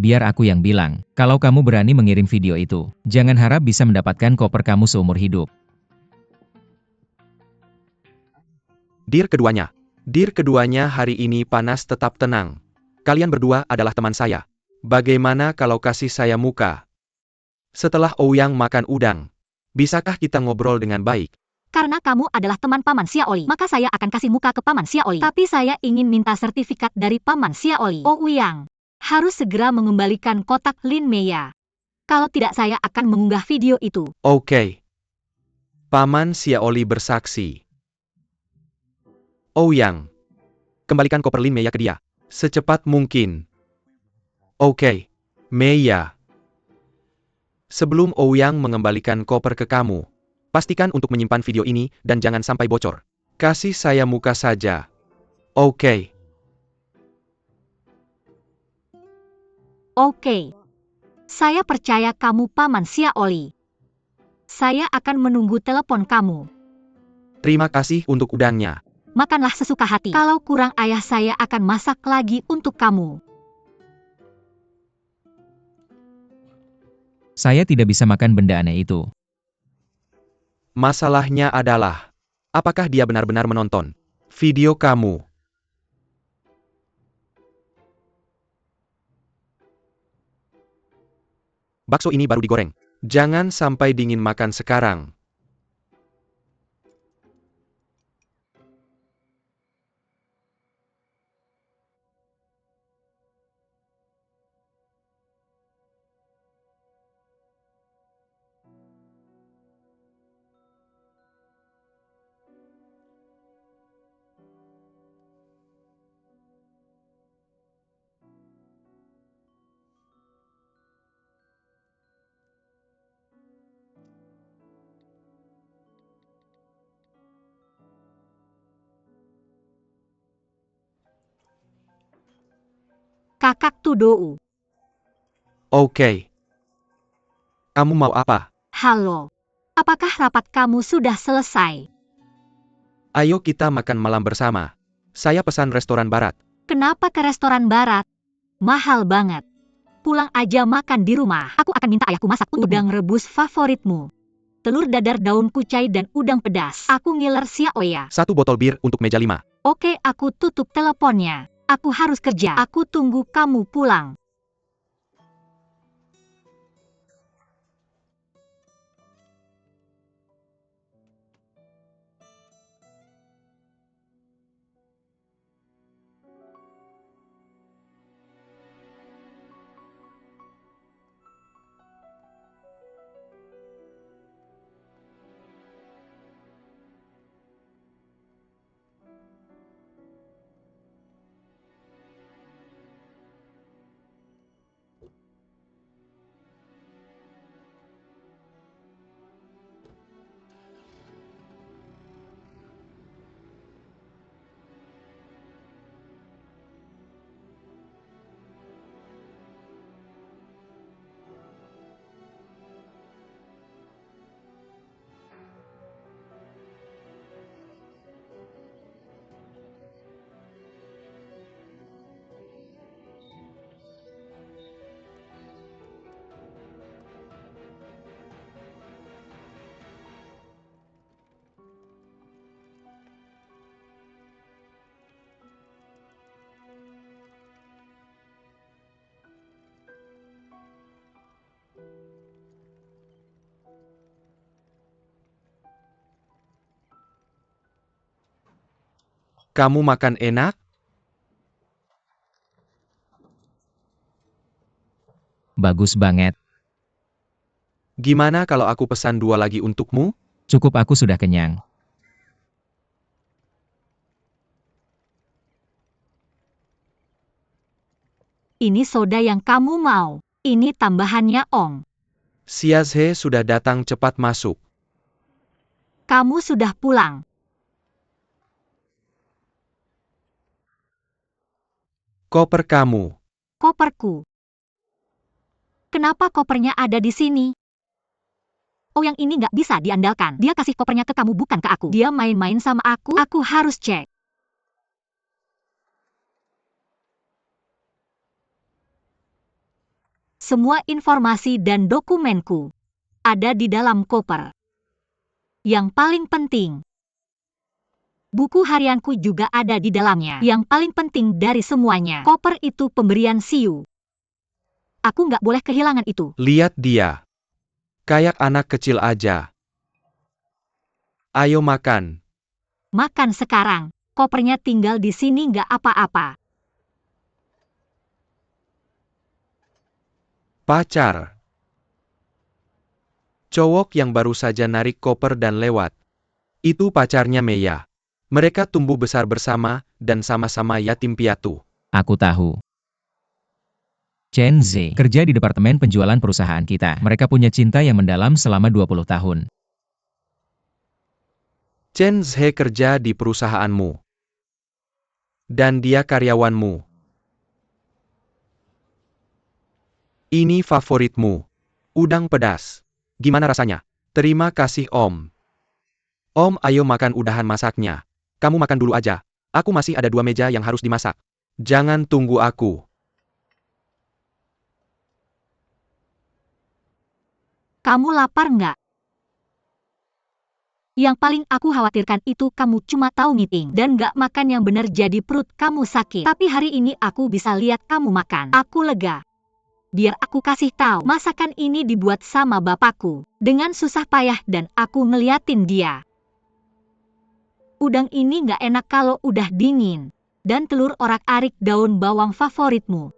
Biar aku yang bilang, kalau kamu berani mengirim video itu, jangan harap bisa mendapatkan koper kamu seumur hidup. Dir keduanya hari ini panas, tetap tenang. Kalian berdua adalah teman saya. Bagaimana kalau kasih saya muka? Setelah Ouyang makan udang, bisakah kita ngobrol dengan baik? Karena kamu adalah teman Paman Xiaoli, maka saya akan kasih muka ke Paman Xiaoli. Tapi saya ingin minta sertifikat dari Paman Xiaoli. Ouyang harus segera mengembalikan kotak Lin Meiya. Kalau tidak saya akan mengunggah video itu. Oke. Paman Xiaoli bersaksi. Ouyang, kembalikan koper Lin Meiya ke dia. Secepat mungkin. Oke, Meiya. Sebelum Ouyang mengembalikan koper ke kamu, pastikan untuk menyimpan video ini dan jangan sampai bocor. Kasih saya muka saja. Oke. Oke. Saya percaya kamu Paman Xiaoli. Saya akan menunggu telepon kamu. Terima kasih untuk udangnya. Makanlah sesuka hati. Kalau kurang ayah saya akan masak lagi untuk kamu. Saya tidak bisa makan benda aneh itu. Masalahnya adalah, apakah dia benar-benar menonton video kamu? Bakso ini baru digoreng. Jangan sampai dingin, makan sekarang. Kakak Tudou. Oke. Kamu mau apa? Halo. Apakah rapat kamu sudah selesai? Ayo kita makan malam bersama. Saya pesan restoran barat. Kenapa ke restoran barat? Mahal banget. Pulang aja makan di rumah. Aku akan minta ayahku masak udang rebus favoritmu. Telur dadar daun kucai dan udang pedas. Aku ngiler Xiaoya. 1 botol bir untuk meja 5. Oke, aku tutup teleponnya. Aku harus kerja. Aku tunggu kamu pulang. Kamu makan enak? Bagus banget. Gimana kalau aku pesan 2 lagi untukmu? Cukup, aku sudah kenyang. Ini soda yang kamu mau. Ini tambahannya, Ong. Xiaohe sudah datang, cepat masuk. Kamu sudah pulang. Koper kamu. Koperku. Kenapa kopernya ada di sini? Oh, yang ini nggak bisa diandalkan. Dia kasih kopernya ke kamu, bukan ke aku. Dia main-main sama aku. Aku harus cek. Semua informasi dan dokumenku ada di dalam koper. Yang paling penting, buku harianku juga ada di dalamnya. Yang paling penting dari semuanya, koper itu pemberian Siu. Aku nggak boleh kehilangan itu. Lihat dia. Kayak anak kecil aja. Ayo makan. Makan sekarang. Kopernya tinggal di sini nggak apa-apa. Pacar. Cowok yang baru saja narik koper dan lewat. Itu pacarnya Meia. Mereka tumbuh besar bersama, dan sama-sama yatim piatu. Aku tahu. Chen Ze kerja di departemen penjualan perusahaan kita. Mereka punya cinta yang mendalam selama 20 tahun. Chen Ze kerja di perusahaanmu. Dan dia karyawanmu. Ini favoritmu. Udang pedas. Gimana rasanya? Terima kasih, Om. Om, ayo makan udahan masaknya. Kamu makan dulu aja. Aku masih ada 2 meja yang harus dimasak. Jangan tunggu aku. Kamu lapar nggak? Yang paling aku khawatirkan itu kamu cuma tahu meeting dan nggak makan yang benar jadi perut kamu sakit. Tapi hari ini aku bisa lihat kamu makan. Aku lega. Biar aku kasih tahu, masakan ini dibuat sama bapakku. Dengan susah payah dan aku ngeliatin dia. Udang ini nggak enak kalau udah dingin. Dan telur orak-arik daun bawang favoritmu.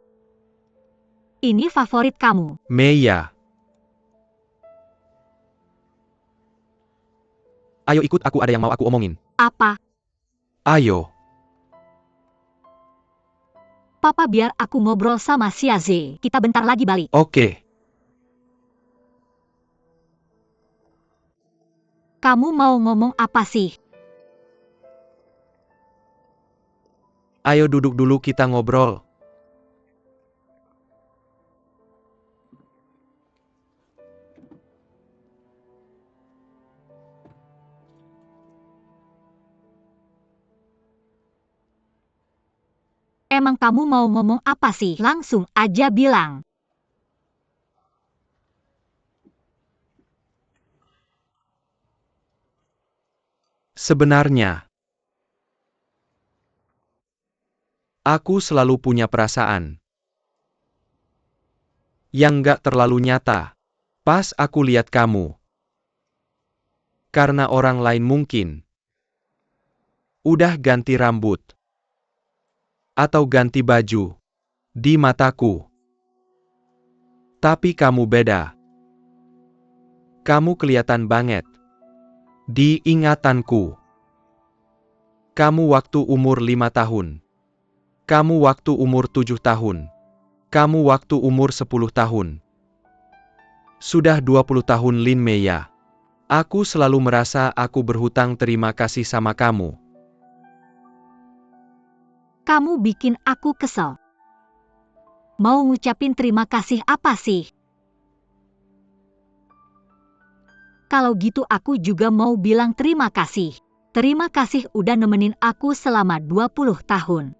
Ini favorit kamu. Meiya. Ayo ikut aku, ada yang mau aku omongin. Apa? Ayo. Papa biar aku ngobrol sama Xiaze. Kita bentar lagi balik. Oke. Kamu mau ngomong apa sih? Ayo duduk dulu kita ngobrol. Emang kamu mau ngomong apa sih? Langsung aja bilang. Sebenarnya, aku selalu punya perasaan yang nggak terlalu nyata. Pas aku lihat kamu. Karena orang lain mungkin udah ganti rambut atau ganti baju di mataku. Tapi kamu beda. Kamu kelihatan banget di ingatanku. Kamu waktu umur 5 tahun. Kamu waktu umur 7 tahun. Kamu waktu umur 10 tahun. Sudah 20 tahun Lin Meiya. Aku selalu merasa aku berhutang terima kasih sama kamu. Kamu bikin aku kesel. Mau ngucapin terima kasih apa sih? Kalau gitu aku juga mau bilang terima kasih. Terima kasih udah nemenin aku selama 20 tahun.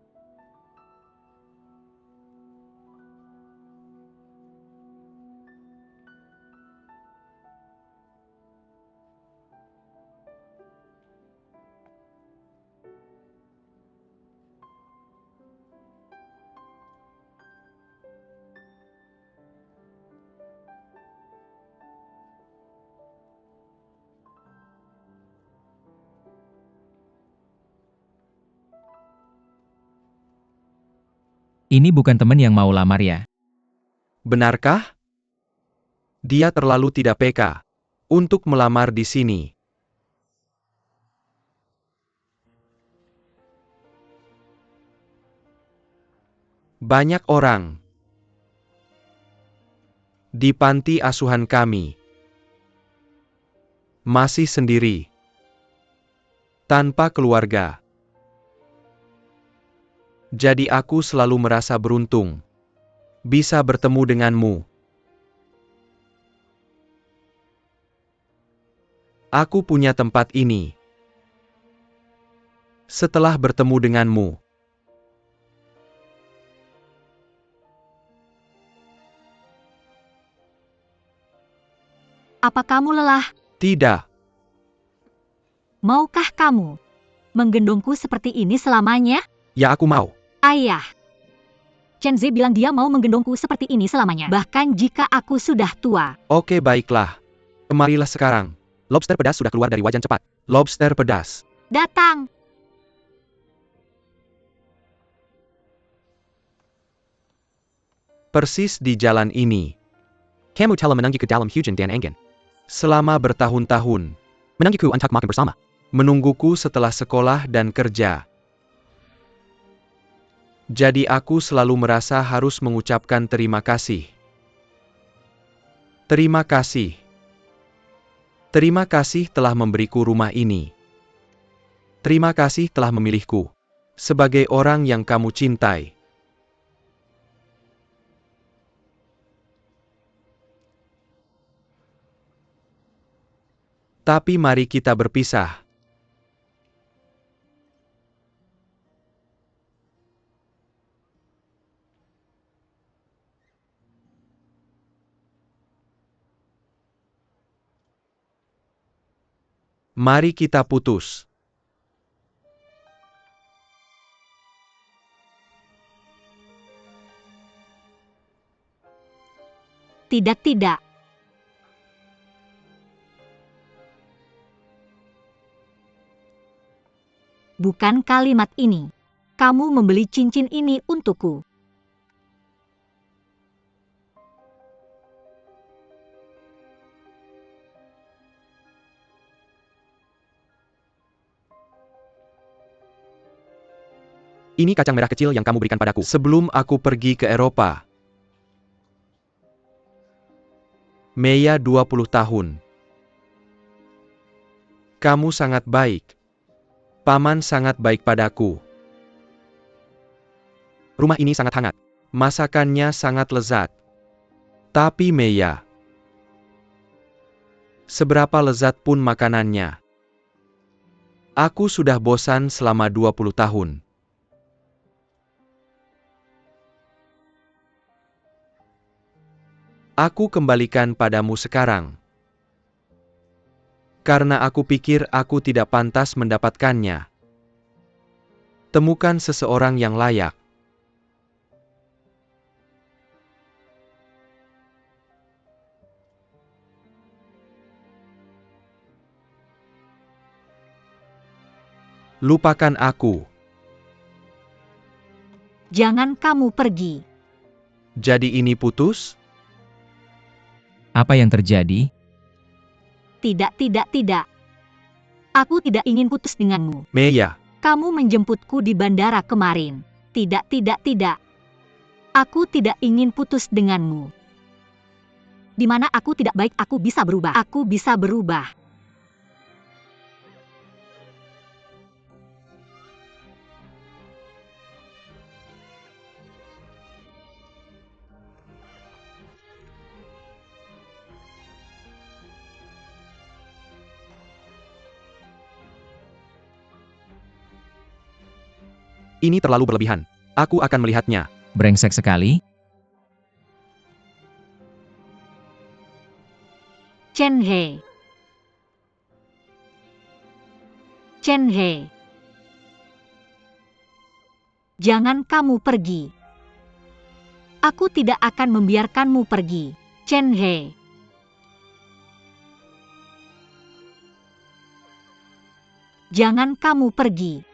Ini bukan teman yang mau lamar ya? Benarkah? Dia terlalu tidak peka untuk melamar di sini. Banyak orang di panti asuhan kami masih sendiri, tanpa keluarga. Jadi aku selalu merasa beruntung bisa bertemu denganmu. Aku punya tempat ini setelah bertemu denganmu. Apa kamu lelah? Tidak, Maukah kamu menggendongku seperti ini selamanya? ya aku mau. Ayah. Chen Zi bilang dia mau menggendongku seperti ini selamanya. Bahkan jika aku sudah tua. Oke baiklah. Kemarilah sekarang. Lobster pedas sudah keluar dari wajan cepat. Lobster pedas. Datang. Persis di jalan ini. Kamu telah menunggu ke dalam hujan dan angin. Selama bertahun-tahun. Menungguku untuk makan bersama. Menungguku setelah sekolah dan kerja. Jadi aku selalu merasa harus mengucapkan terima kasih. Terima kasih. Terima kasih telah memberiku rumah ini. Terima kasih telah memilihku sebagai orang yang kamu cintai. Tapi mari kita berpisah. Mari kita putus. Tidak, tidak. Bukan kalimat ini. Kamu membeli cincin ini untukku. Ini kacang merah kecil yang kamu berikan padaku sebelum aku pergi ke Eropa. Maya 20 tahun. Kamu sangat baik. Paman sangat baik padaku. Rumah ini sangat hangat. Masakannya sangat lezat. Tapi Maya, seberapa lezat pun makanannya, aku sudah bosan selama 20 tahun. Aku kembalikan padamu sekarang. Karena aku pikir aku tidak pantas mendapatkannya. Temukan seseorang yang layak. Lupakan aku. Jangan kamu pergi. Jadi ini putus? Apa yang terjadi? Tidak, tidak, tidak. Aku tidak ingin putus denganmu. Maya, Kamu menjemputku di bandara kemarin. Tidak, tidak, tidak. Aku tidak ingin putus denganmu. Di mana aku tidak baik, aku bisa berubah. Aku bisa berubah. ini terlalu berlebihan. Aku akan melihatnya. Brengsek sekali. Chen He. Chen He. Jangan kamu pergi. Aku tidak akan membiarkanmu pergi. Chen He. Jangan kamu pergi.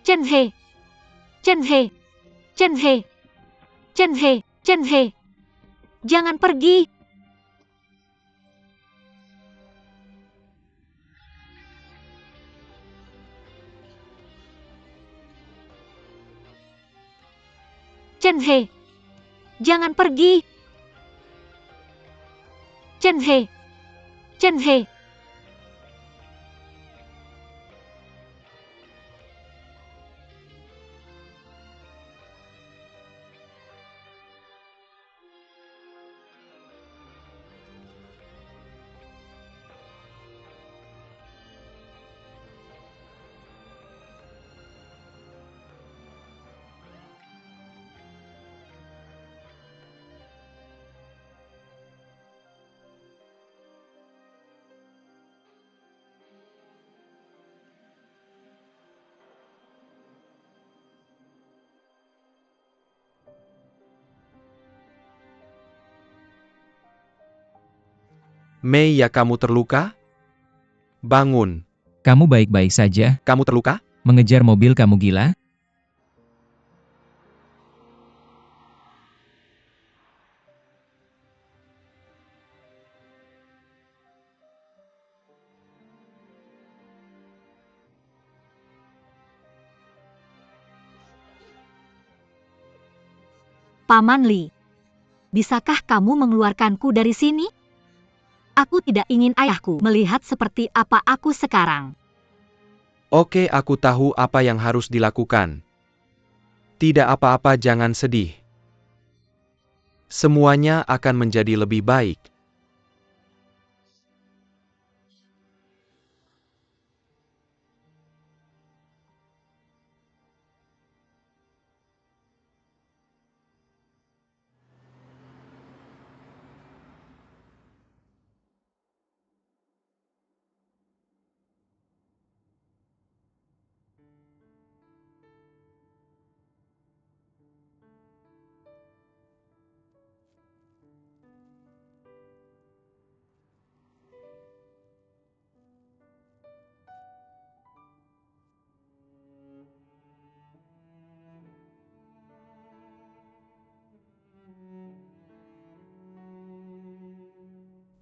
Chen He. Chen He. Chen He. Chen He. Chen He. Jangan pergi. Chen He. Jangan pergi. Chen He. Chen He. Maya, kamu terluka? Bangun. Kamu baik-baik saja? Kamu terluka? Mengejar mobil kamu gila? Paman Li. Bisakah kamu mengeluarkanku dari sini? Aku tidak ingin ayahku melihat seperti apa aku sekarang. Oke, aku tahu apa yang harus dilakukan. Tidak apa-apa, jangan sedih. Semuanya akan menjadi lebih baik.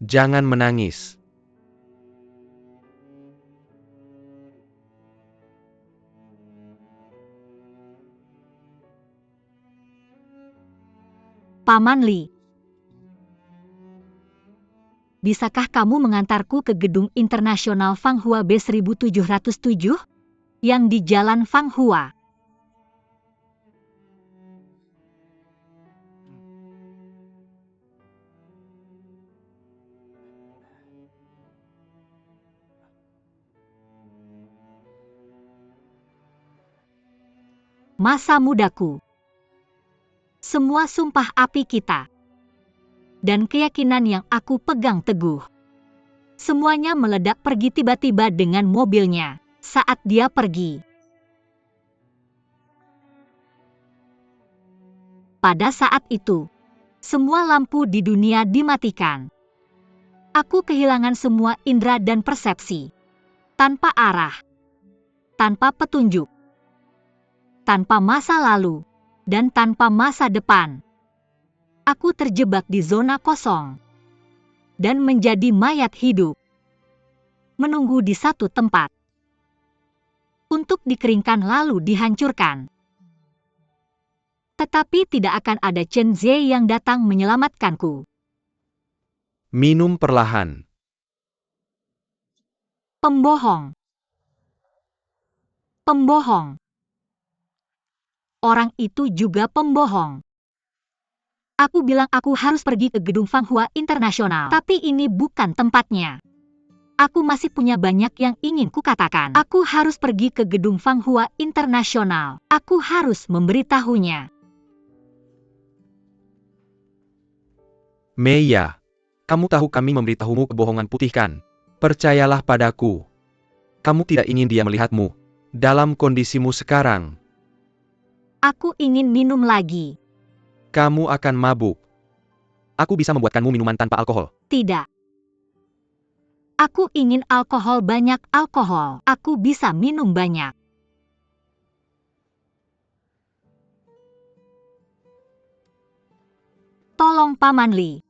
Jangan menangis. Paman Li, bisakah kamu mengantarku ke gedung internasional Fanghua B1707 yang di Jalan Fanghua? Masa mudaku, semua sumpah api kita, dan keyakinan yang aku pegang teguh, semuanya meledak pergi tiba-tiba dengan mobilnya saat dia pergi. Pada saat itu, semua lampu di dunia dimatikan. Aku kehilangan semua indera dan persepsi. Tanpa arah, tanpa petunjuk, tanpa masa lalu, dan tanpa masa depan. Aku terjebak di zona kosong dan menjadi mayat hidup, menunggu di satu tempat untuk dikeringkan lalu dihancurkan. Tetapi tidak akan ada Chen Zhe yang datang menyelamatkanku. Minum perlahan. Pembohong. Pembohong. Orang itu juga pembohong. Aku bilang aku harus pergi ke gedung Fanghua Internasional, tapi ini bukan tempatnya. Aku masih punya banyak yang ingin kukatakan. Aku harus pergi ke gedung Fanghua Internasional. Aku harus memberitahunya. Meiya, kamu tahu kami memberitahumu kebohongan putih kan? Percayalah padaku. Kamu tidak ingin dia melihatmu dalam kondisimu sekarang. Aku ingin minum lagi. Kamu akan mabuk. Aku bisa membuatkanmu minuman tanpa alkohol. Tidak. Aku ingin alkohol, banyak alkohol. Aku bisa minum banyak. Tolong Paman Li.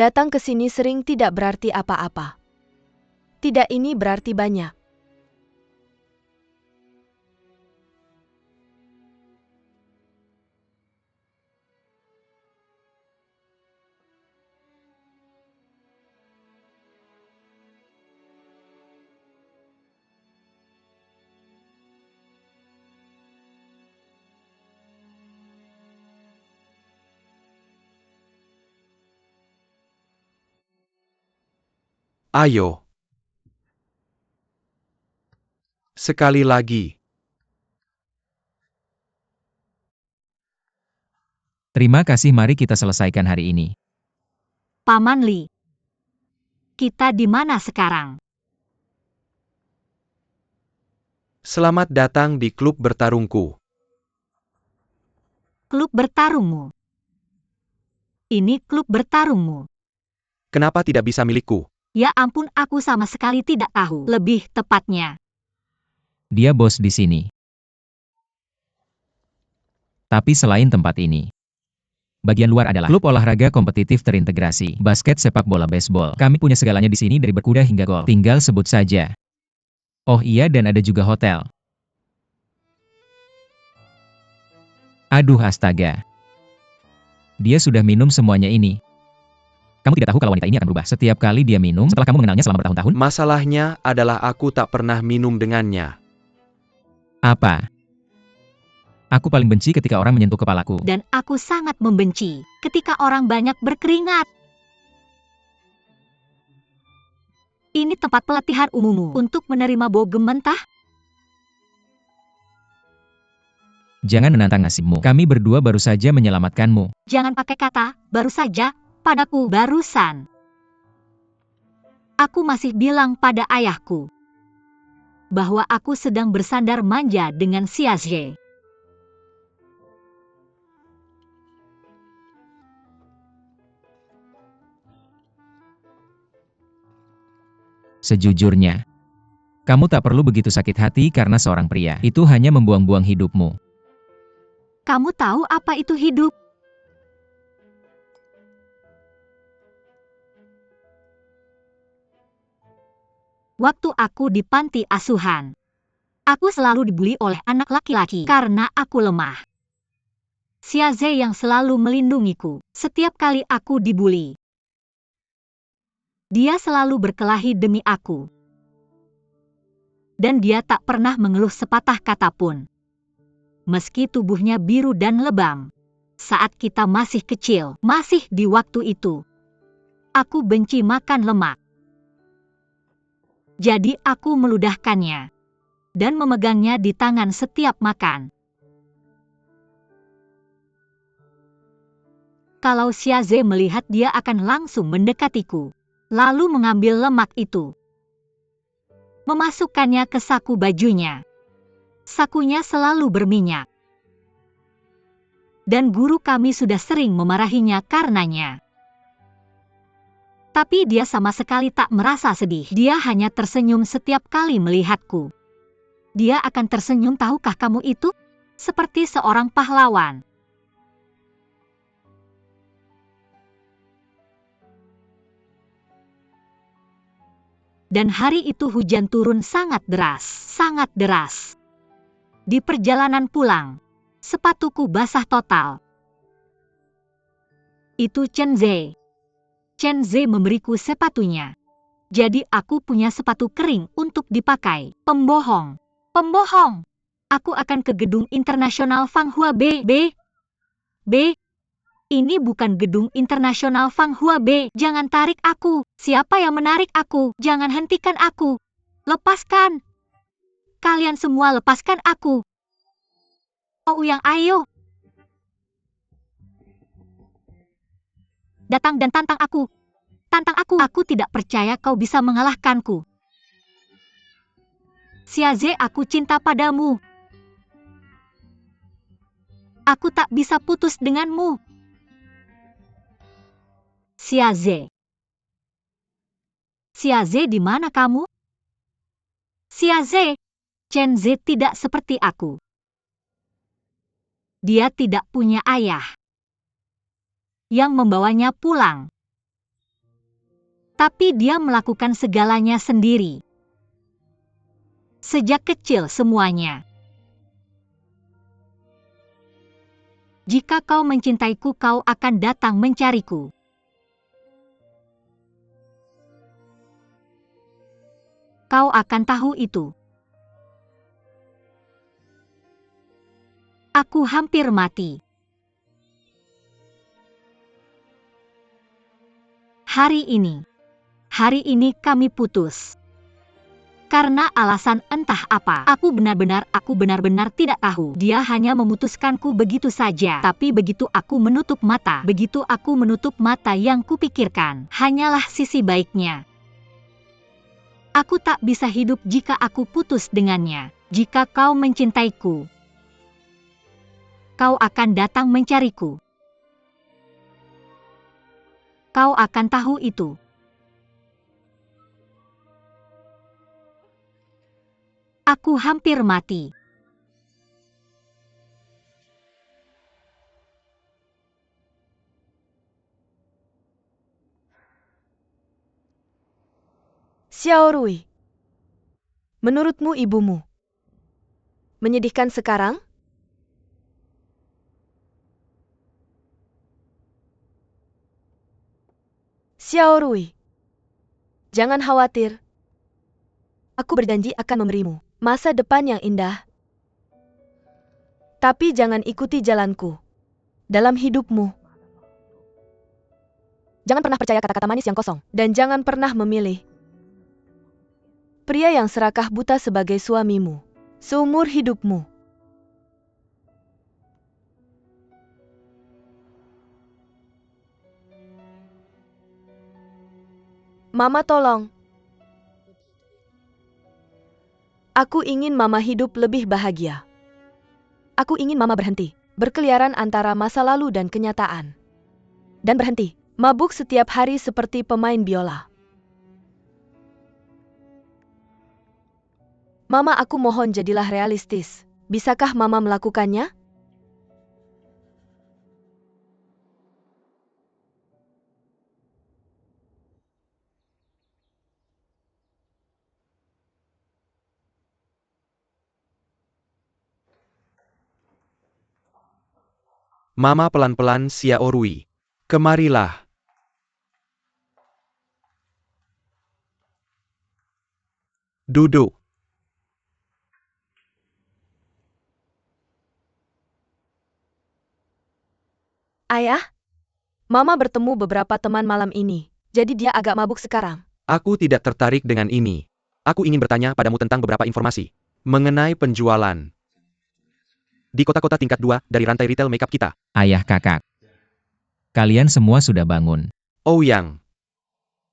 Datang ke sini sering tidak berarti apa-apa. Tidak, ini berarti banyak. Ayo. Sekali lagi. Terima kasih, mari kita selesaikan hari ini. Paman Li. Kita di mana sekarang? Selamat datang di klub bertarungku. Klub bertarungmu. Ini klub bertarungmu. Kenapa tidak bisa milikku? Ya ampun, aku sama sekali tidak tahu. Lebih tepatnya, Dia bos di sini. Tapi selain tempat ini, bagian luar adalah klub olahraga kompetitif terintegrasi, basket, sepak bola, baseball. Kami punya segalanya di sini dari berkuda hingga golf. Tinggal sebut saja. Oh iya, dan ada juga hotel. Aduh astaga. Dia sudah minum semuanya ini. Kamu tidak tahu kalau wanita ini akan berubah setiap kali dia minum setelah kamu mengenalnya selama bertahun-tahun? Masalahnya adalah aku tak pernah minum dengannya. Apa? Aku paling benci ketika orang menyentuh kepalaku. dan aku sangat membenci ketika orang banyak berkeringat. Ini tempat pelatihan umummu untuk menerima bogem mentah? Jangan menantang nasibmu. Kami berdua baru saja menyelamatkanmu. Jangan pakai kata, baru saja, padaku barusan. Aku masih bilang pada ayahku bahwa aku sedang bersandar manja dengan Xiaozhe. Sejujurnya, kamu tak perlu begitu sakit hati karena seorang pria. Itu hanya membuang-buang hidupmu. Kamu tahu apa itu hidup? Waktu aku di panti asuhan, aku selalu dibully oleh anak laki-laki karena aku lemah. Xiaozhe yang selalu melindungiku setiap kali aku dibully. Dia selalu berkelahi demi aku. Dan dia tak pernah mengeluh sepatah kata pun. Meski tubuhnya biru dan lebam. Saat kita masih kecil, masih di waktu itu. Aku benci makan lemak. Jadi aku meludahkannya. Dan memegangnya di tangan setiap makan. Kalau Xiaozhe melihat, dia akan langsung mendekatiku. Lalu mengambil lemak itu. Memasukkannya ke saku bajunya. Sakunya selalu berminyak. Dan guru kami sudah sering memarahinya karenanya. Tapi dia sama sekali tak merasa sedih. Dia hanya tersenyum setiap kali melihatku. Dia akan tersenyum, tahukah kamu itu? Seperti seorang pahlawan. Dan hari itu hujan turun sangat deras, sangat deras. Di perjalanan pulang, sepatuku basah total. Itu Chen Zhe. Chen Zhe memberiku sepatunya. Jadi aku punya sepatu kering untuk dipakai. Pembohong. Pembohong. Aku akan ke gedung internasional Fanghua B. Ini bukan gedung internasional Fanghua B. Jangan tarik aku. Siapa yang menarik aku? Jangan hentikan aku. Lepaskan. Kalian semua lepaskan aku. Oh yang ayo. Datang dan tantang aku. Tantang aku. Aku tidak percaya kau bisa mengalahkanku. Xiaozhe, aku cinta padamu. Aku tak bisa putus denganmu. Xiaozhe. Xiaozhe, di mana kamu? Xiaozhe. Chen Zhe tidak seperti aku. Dia tidak punya ayah yang membawanya pulang. Tapi dia melakukan segalanya sendiri. Sejak kecil semuanya. Jika kau mencintaiku, kau akan datang mencariku. Kau akan tahu itu. Aku hampir mati. Hari ini kami putus. Karena alasan entah apa. Aku benar-benar tidak tahu. Dia hanya memutuskanku begitu saja. Tapi begitu aku menutup mata yang kupikirkan hanyalah sisi baiknya. Aku tak bisa hidup jika aku putus dengannya. Jika kau mencintaiku, kau akan datang mencariku. Kau akan tahu itu. Aku hampir mati. Xiao Rui, menurutmu ibumu menyedihkan sekarang? Xiao Rui, jangan khawatir. Aku berjanji akan memberimu masa depan yang indah. Tapi jangan ikuti jalanku dalam hidupmu. Jangan pernah percaya kata-kata manis yang kosong. Dan jangan pernah memilih pria yang serakah buta sebagai suamimu seumur hidupmu. Mama tolong. Aku ingin Mama hidup lebih bahagia. Aku ingin Mama berhenti berkeliaran antara masa lalu dan kenyataan. Dan berhenti mabuk setiap hari seperti pemain biola. Mama, aku mohon jadilah realistis. Bisakah Mama melakukannya? Mama pelan-pelan Xiao Rui. Kemarilah. Duduk. Ayah, Mama bertemu beberapa teman malam ini. Jadi dia agak mabuk sekarang. Aku tidak tertarik dengan ini. Aku ingin bertanya padamu tentang beberapa informasi mengenai penjualan di kota-kota tingkat 2 dari rantai retail makeup kita. Ayah kakak. Kalian semua sudah bangun. Oh Yang.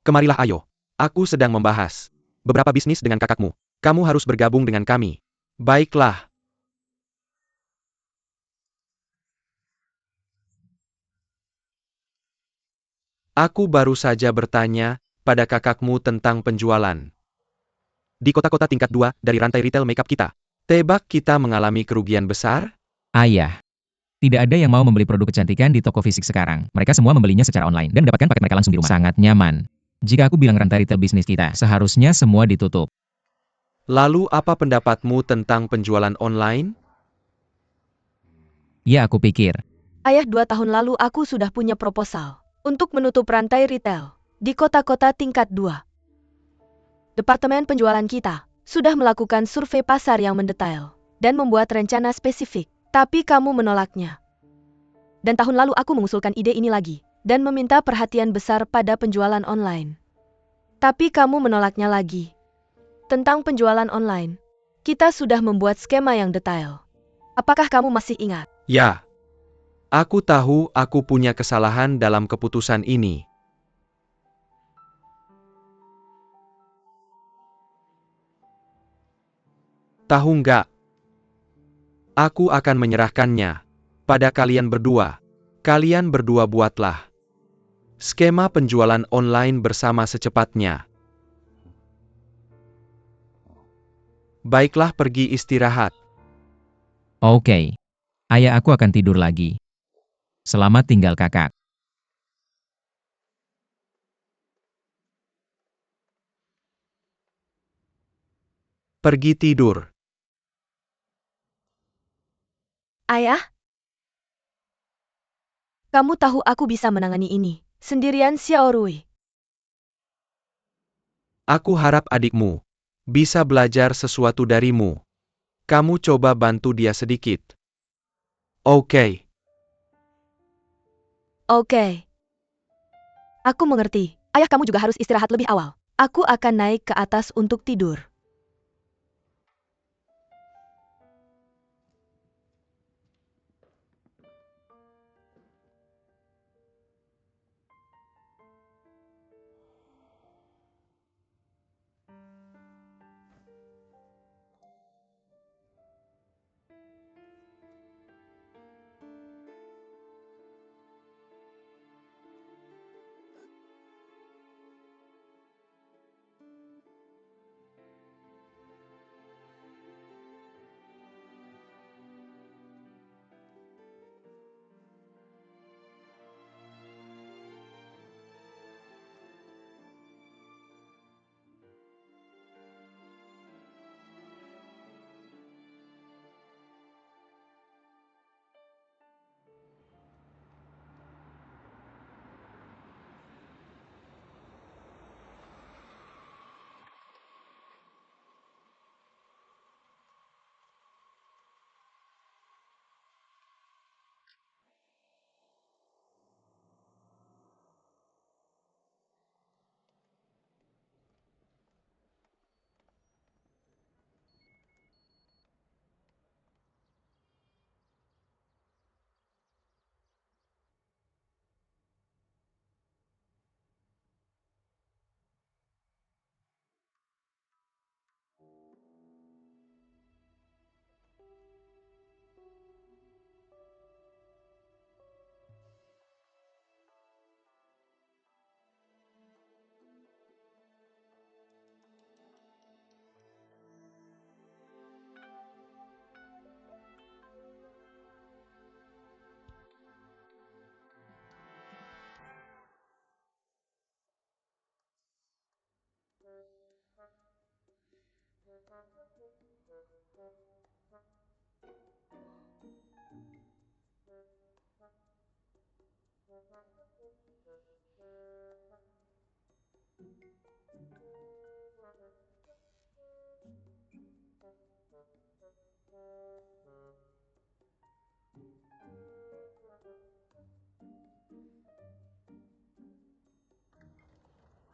Kemarilah ayo. Aku sedang membahas beberapa bisnis dengan kakakmu. Kamu harus bergabung dengan kami. Baiklah. Aku baru saja bertanya pada kakakmu tentang penjualan di kota-kota tingkat 2 dari rantai retail makeup kita. Tebak kita mengalami kerugian besar? Ayah. Tidak ada yang mau membeli produk kecantikan di toko fisik sekarang. Mereka semua membelinya secara online dan mendapatkan paket mereka langsung di rumah. Sangat nyaman. Jika aku bilang rantai retail bisnis kita, seharusnya semua ditutup. Lalu apa pendapatmu tentang penjualan online? Ya, aku pikir. Ayah, 2 tahun lalu aku sudah punya proposal untuk menutup rantai retail di kota-kota tingkat 2. Departemen penjualan kita sudah melakukan survei pasar yang mendetail dan membuat rencana spesifik. Tapi kamu menolaknya. Dan tahun lalu aku mengusulkan ide ini lagi dan meminta perhatian besar pada penjualan online. Tapi kamu menolaknya lagi. Tentang penjualan online, kita sudah membuat skema yang detail. Apakah kamu masih ingat? Ya. Aku tahu aku punya kesalahan dalam keputusan ini. Tahu nggak? Aku akan menyerahkannya pada kalian berdua. Kalian berdua buatlah skema penjualan online bersama secepatnya. Baiklah, pergi istirahat. Oke. Ayah, aku akan tidur lagi. Selamat tinggal kakak. Pergi tidur. Ayah? Kamu tahu aku bisa menangani ini. Sendirian Xiao Rui. Aku harap adikmu bisa belajar sesuatu darimu. Kamu coba bantu dia sedikit. Oke. Oke. Aku mengerti. Ayah, kamu juga harus istirahat lebih awal. Aku akan naik ke atas untuk tidur.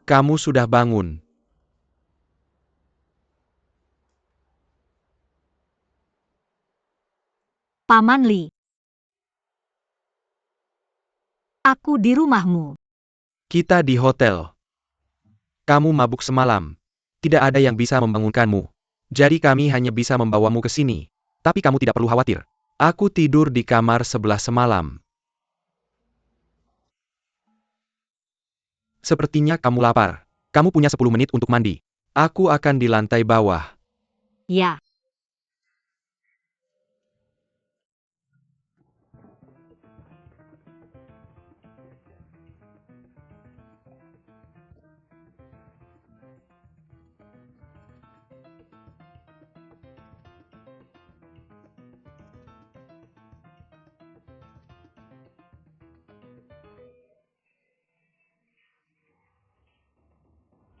Kamu sudah bangun. Paman Li. Aku di rumahmu. Kita di hotel. Kamu mabuk semalam. Tidak ada yang bisa membangunkanmu. Jadi kami hanya bisa membawamu ke sini. Tapi kamu tidak perlu khawatir. Aku tidur di kamar sebelah semalam. Sepertinya kamu lapar. Kamu punya 10 menit untuk mandi. Aku akan di lantai bawah. Ya.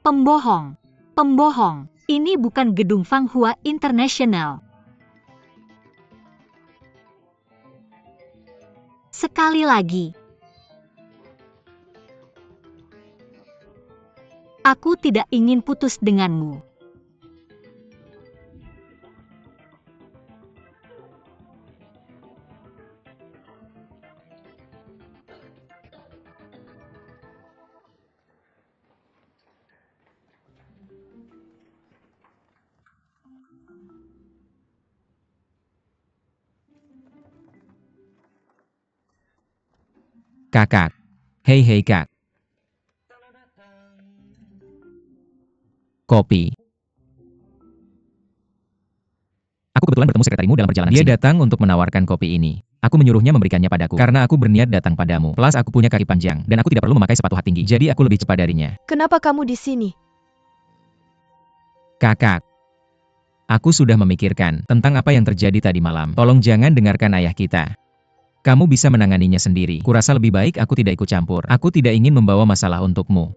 Pembohong. Pembohong. Ini bukan gedung Fanghua International. Sekali lagi. Aku tidak ingin putus denganmu. Kakak. Hei hei kak. Kopi. Aku kebetulan bertemu sekretarimu dalam perjalanan Dia sini. Datang untuk menawarkan kopi ini. Aku menyuruhnya memberikannya padaku. Karena aku berniat datang padamu. Plus aku punya kaki panjang. Dan aku tidak perlu memakai sepatu hat tinggi. Jadi aku lebih cepat darinya. Kenapa kamu di sini? Kakak. Aku sudah memikirkan tentang apa yang terjadi tadi malam. Tolong jangan dengarkan ayah kita. Kamu bisa menanganinya sendiri. Kurasa lebih baik aku tidak ikut campur. Aku tidak ingin membawa masalah untukmu.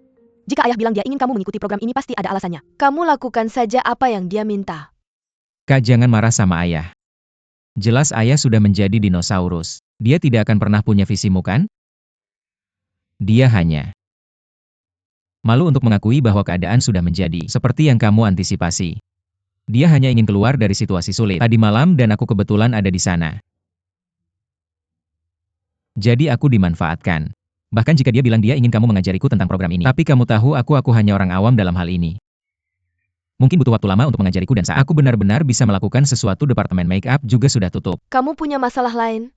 Jika ayah bilang dia ingin kamu mengikuti program ini pasti ada alasannya. Kamu lakukan saja apa yang dia minta. Kak, jangan marah sama ayah. Jelas ayah sudah menjadi dinosaurus. Dia tidak akan pernah punya visimu kan? Dia hanya malu untuk mengakui bahwa keadaan sudah menjadi seperti yang kamu antisipasi. Dia hanya ingin keluar dari situasi sulit tadi malam dan aku kebetulan ada di sana. Jadi aku dimanfaatkan. Bahkan jika dia bilang dia ingin kamu mengajariku tentang program ini. Tapi kamu tahu aku hanya orang awam dalam hal ini. Mungkin butuh waktu lama untuk mengajariku dan saat aku benar-benar bisa melakukan sesuatu, departemen make up juga sudah tutup. Kamu punya masalah lain?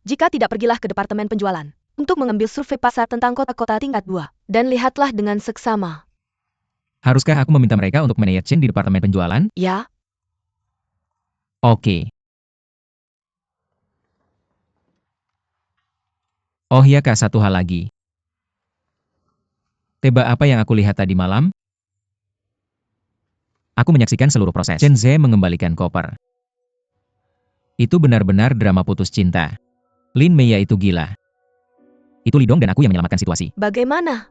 Jika tidak, pergilah ke departemen penjualan untuk mengambil survei pasar tentang kota-kota tingkat 2. Dan lihatlah dengan seksama. Haruskah aku meminta mereka untuk manage di departemen penjualan? Ya, Oke. Oh ya Kak, satu hal lagi. Tebak apa yang aku lihat tadi malam? Aku menyaksikan seluruh proses Chen Ze mengembalikan koper. Itu benar-benar drama putus cinta. Lin Meiya itu gila. Itu Lidong dan aku yang menyelamatkan situasi. bagaimana?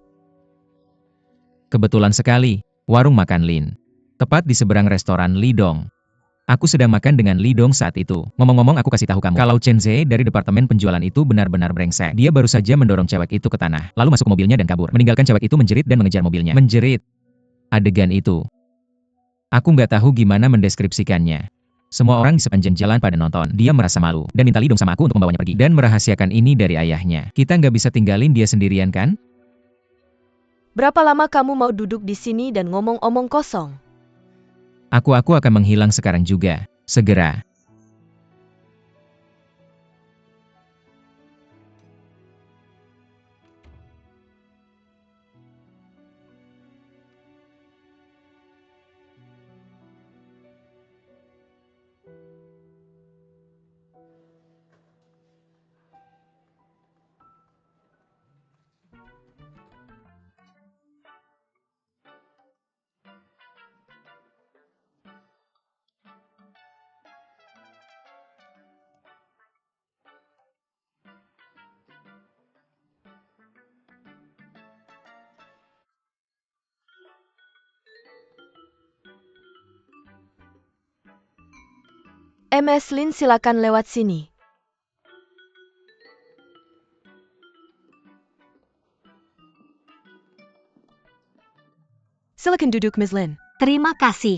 Kebetulan sekali, warung makan Lin. Tepat di seberang restoran Lidong. Aku sedang makan dengan Lidong saat itu. Ngomong-ngomong, aku kasih tahu kamu, kalau Chen Ze dari departemen penjualan itu benar-benar brengsek. Dia baru saja mendorong cewek itu ke tanah, lalu masuk ke mobilnya dan kabur. Meninggalkan cewek itu menjerit dan mengejar mobilnya. Menjerit. Adegan itu. Aku nggak tahu gimana mendeskripsikannya. Semua orang di sepanjang jalan pada nonton. Dia merasa malu dan minta Lidong sama aku untuk membawanya pergi. Dan merahasiakan ini dari ayahnya. Kita nggak bisa tinggalin dia sendirian kan? Berapa lama kamu mau duduk di sini dan ngomong-omong kosong? Aku akan menghilang sekarang juga. Segera. MS Lin, silakan lewat sini. Silakan duduk, Miss Lin. Terima kasih.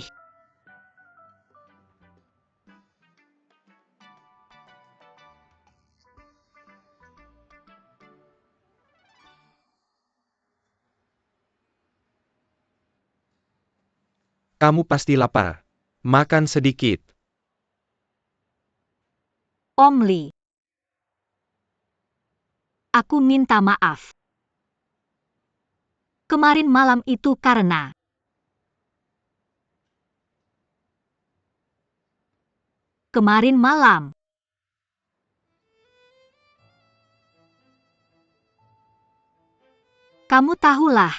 Kamu pasti lapar. Makan sedikit. Om Lee. Aku minta maaf. Kemarin malam itu karena kemarin malam kamu tahulah.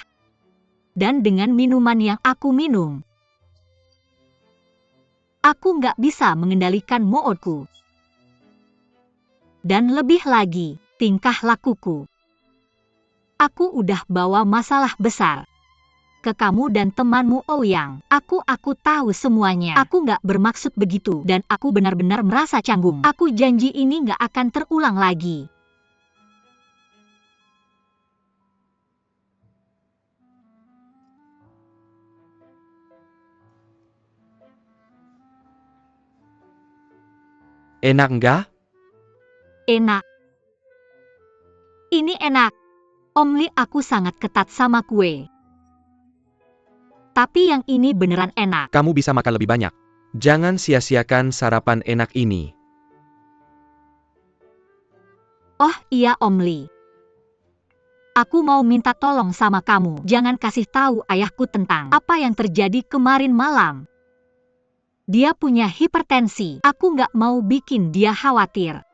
Dan dengan minuman yang aku minum, aku nggak bisa mengendalikan moodku. Dan lebih lagi, tingkah lakuku. Aku udah bawa masalah besar ke kamu dan temanmu Ouyang. Aku tahu semuanya. Aku nggak bermaksud begitu dan aku benar-benar merasa canggung. Aku janji ini nggak akan terulang lagi. Enak nggak? Enak. Ini enak. Om Lee, aku sangat ketat sama kue. Tapi yang ini beneran enak. Kamu bisa makan lebih banyak. Jangan sia-siakan sarapan enak ini. Oh iya Om Lee. Aku mau minta tolong sama kamu. Jangan kasih tahu ayahku tentang apa yang terjadi kemarin malam. Dia punya hipertensi. Aku nggak mau bikin dia khawatir.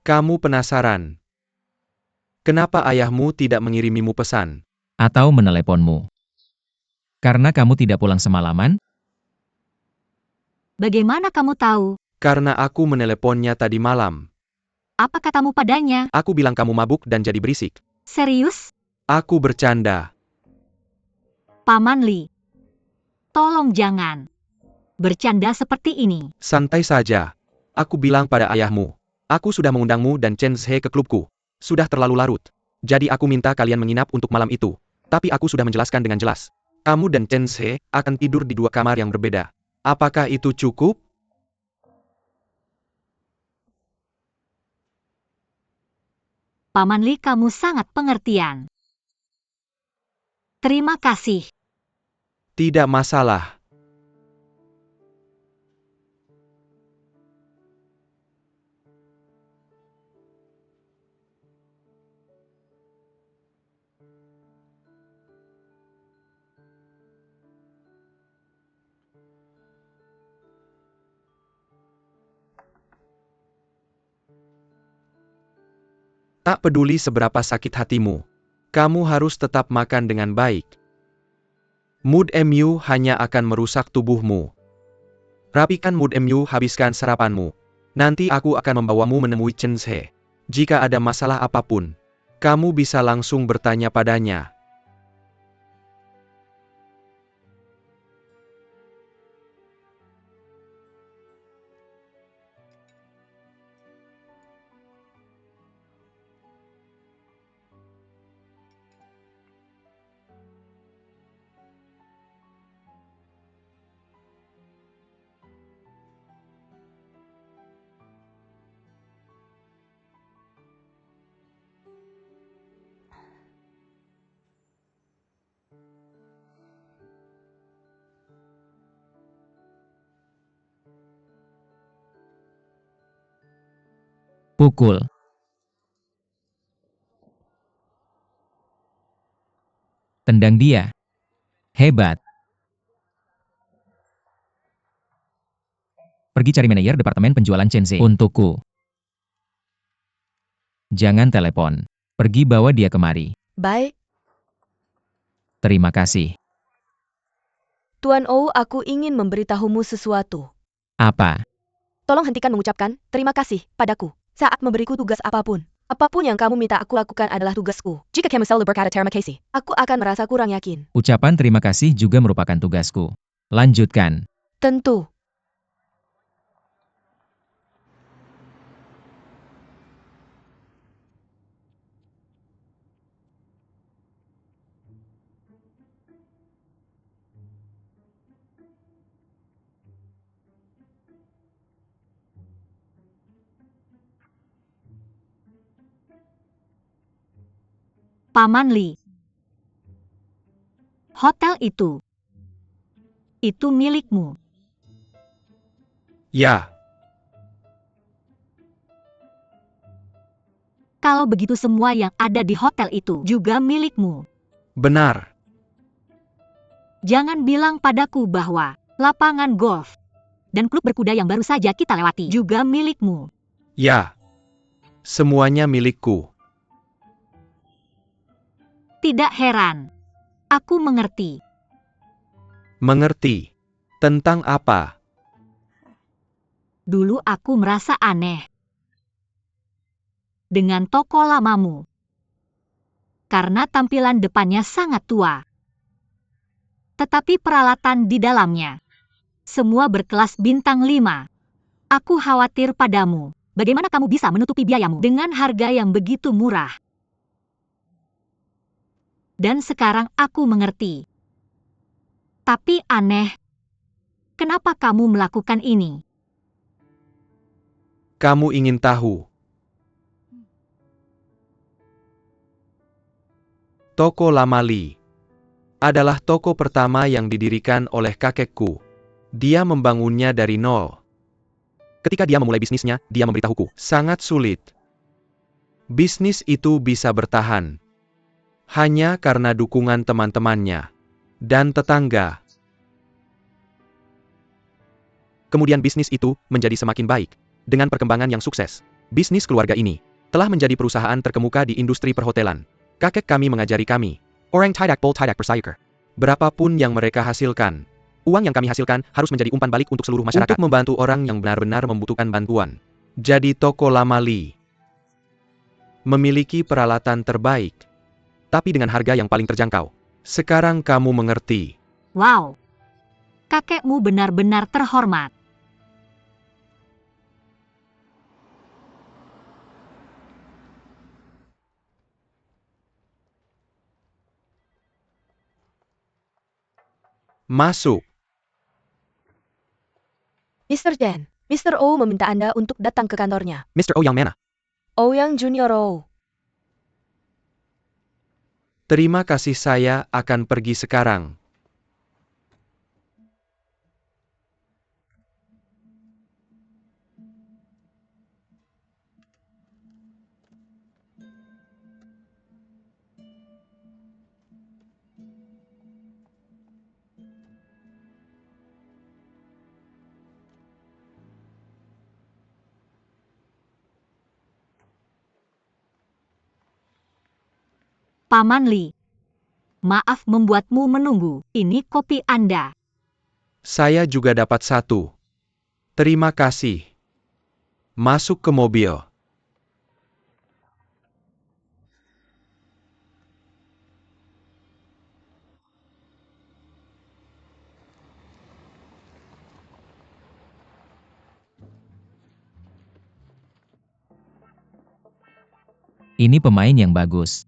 Kamu penasaran? Kenapa ayahmu tidak mengirimimu pesan? Atau meneleponmu? Karena kamu tidak pulang semalaman? Bagaimana kamu tahu? Karena aku meneleponnya tadi malam. Apa katamu padanya? Aku bilang kamu mabuk dan jadi berisik. Serius? Aku bercanda. Paman Li. Tolong jangan bercanda seperti ini. Santai saja. Aku bilang pada ayahmu. Aku sudah mengundangmu dan Chen Zhe ke klubku. Sudah terlalu larut. Jadi aku minta kalian menginap untuk malam itu. Tapi aku sudah menjelaskan dengan jelas. Kamu dan Chen Zhe akan tidur di 2 kamar yang berbeda. Apakah itu cukup? Paman Li, kamu sangat pengertian. Terima kasih. Tidak masalah. Tak peduli seberapa sakit hatimu, kamu harus tetap makan dengan baik. Mood MU hanya akan merusak tubuhmu. Rapikan mood MU, habiskan sarapanmu. Nanti aku akan membawamu menemui Chen Zhe. Jika ada masalah apapun, kamu bisa langsung bertanya padanya. Pukul. Tendang dia. Hebat. Pergi cari manajer departemen penjualan Chen Zhe untukku. Jangan telepon. Pergi bawa dia kemari. Baik, Terima kasih. Tuan Ou, aku ingin memberitahumu sesuatu. Apa? Tolong hentikan mengucapkan terima kasih padaku saat memberiku tugas apapun. Apapun yang kamu minta aku lakukan adalah tugasku. Jika kamu selalu berkata terima kasih, aku akan merasa kurang yakin. Ucapan terima kasih juga merupakan tugasku. Lanjutkan. Tentu. Paman Li. Hotel itu milikmu. Ya, Kalau begitu semua yang ada di hotel itu juga milikmu. benar. Jangan bilang padaku bahwa lapangan golf dan klub berkuda yang baru saja kita lewati juga milikmu. Ya, semuanya milikku. Tidak heran. Aku mengerti. Mengerti. Tentang apa? Dulu aku merasa aneh dengan toko lamamu. Karena tampilan depannya sangat tua. Tetapi peralatan di dalamnya semua berkelas bintang 5. Aku khawatir padamu. Bagaimana kamu bisa menutupi biayamu dengan harga yang begitu murah? Dan sekarang aku mengerti. Tapi aneh. Kenapa kamu melakukan ini? Kamu ingin tahu? Toko Lama Li adalah toko pertama yang didirikan oleh kakekku. Dia membangunnya dari nol. Ketika dia memulai bisnisnya, dia memberitahuku, sangat sulit. Bisnis itu bisa bertahan hanya karena dukungan teman-temannya dan tetangga. Kemudian bisnis itu menjadi semakin baik dengan perkembangan yang sukses. Bisnis keluarga ini telah menjadi perusahaan terkemuka di industri perhotelan. Kakek kami mengajari kami, orang tidak boleh tidak bersaing. Berapapun yang mereka hasilkan, uang yang kami hasilkan harus menjadi umpan balik untuk seluruh masyarakat. Untuk membantu orang yang benar-benar membutuhkan bantuan. Jadi toko lama Li memiliki peralatan terbaik, tapi dengan harga yang paling terjangkau. Sekarang kamu mengerti. Wow. Kakekmu benar-benar terhormat. Masuk. Mr. Chen, Mr. Oh meminta Anda untuk datang ke kantornya. Mr. Oh yang mana? Ouyang Junior Oh. Terima kasih, saya akan pergi sekarang. Paman Li. Maaf membuatmu menunggu. Ini kopi Anda. Saya juga dapat satu. Terima kasih. Masuk ke mobil. Ini pemain yang bagus.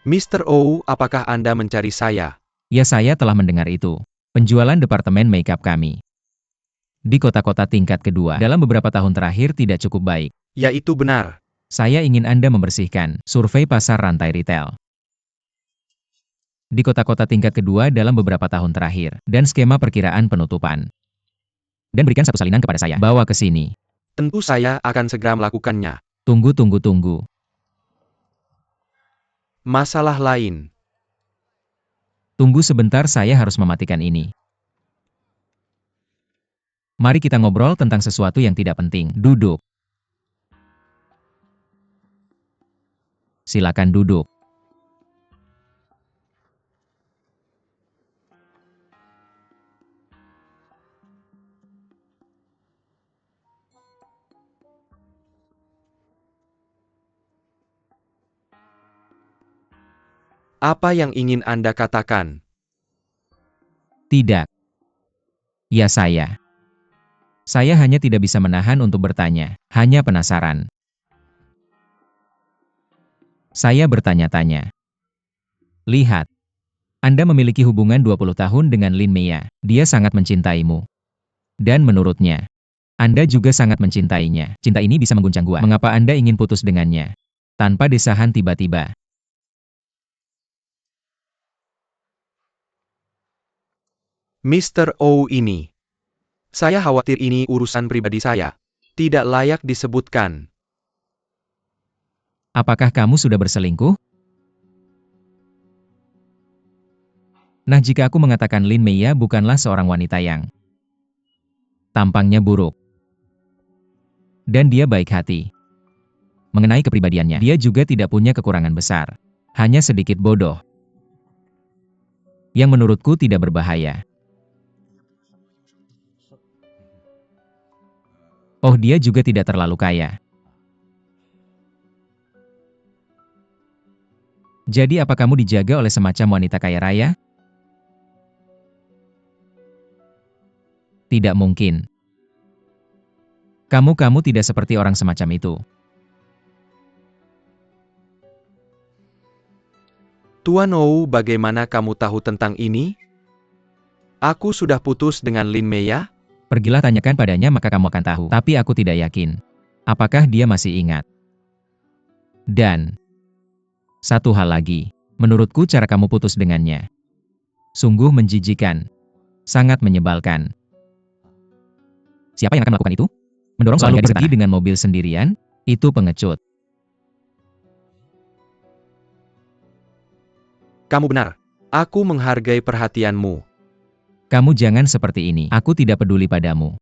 Mr. Oh, apakah Anda mencari saya? Ya, saya telah mendengar itu. Penjualan departemen makeup kami di kota-kota tingkat kedua dalam beberapa tahun terakhir tidak cukup baik. Ya, itu benar. Saya ingin Anda membersihkan survei pasar rantai retail di kota-kota tingkat kedua dalam beberapa tahun terakhir, dan skema perkiraan penutupan. Dan berikan satu salinan kepada saya. Bawa ke sini. Tentu saya akan segera melakukannya. Tunggu. Masalah lain. Tunggu sebentar, saya harus mematikan ini. Mari kita ngobrol tentang sesuatu yang tidak penting. Duduk. Silakan duduk. Apa yang ingin Anda katakan? Tidak. Ya, saya. Saya hanya tidak bisa menahan untuk bertanya. Hanya penasaran. Saya bertanya-tanya. Lihat. Anda memiliki hubungan 20 tahun dengan Lin Meya. Dia sangat mencintaimu. Dan menurutnya, Anda juga sangat mencintainya. Cinta ini bisa mengguncang gua. Mengapa Anda ingin putus dengannya? Tanpa desahan tiba-tiba. Mr. Oh ini. Saya khawatir ini urusan pribadi saya. Tidak layak disebutkan. Apakah kamu sudah berselingkuh? Nah, jika aku mengatakan Lin Meya bukanlah seorang wanita yang tampangnya buruk. Dan dia baik hati. Mengenai kepribadiannya, dia juga tidak punya kekurangan besar. Hanya sedikit bodoh. Yang menurutku tidak berbahaya. Oh, dia juga tidak terlalu kaya. Jadi apa kamu dijaga oleh semacam wanita kaya raya? Tidak mungkin. Kamu tidak seperti orang semacam itu. Tuan Oh, bagaimana kamu tahu tentang ini? Aku sudah putus dengan Lin Meya? Pergilah tanyakan padanya, maka kamu akan tahu. Tapi aku tidak yakin. Apakah dia masih ingat? Dan satu hal lagi. Menurutku cara kamu putus dengannya sungguh menjijikan. Sangat menyebalkan. Siapa yang akan melakukan itu? Mendorong seorang gadis pergi dengan mobil sendirian? Itu pengecut. Kamu benar. Aku menghargai perhatianmu. Kamu jangan seperti ini. Aku tidak peduli padamu.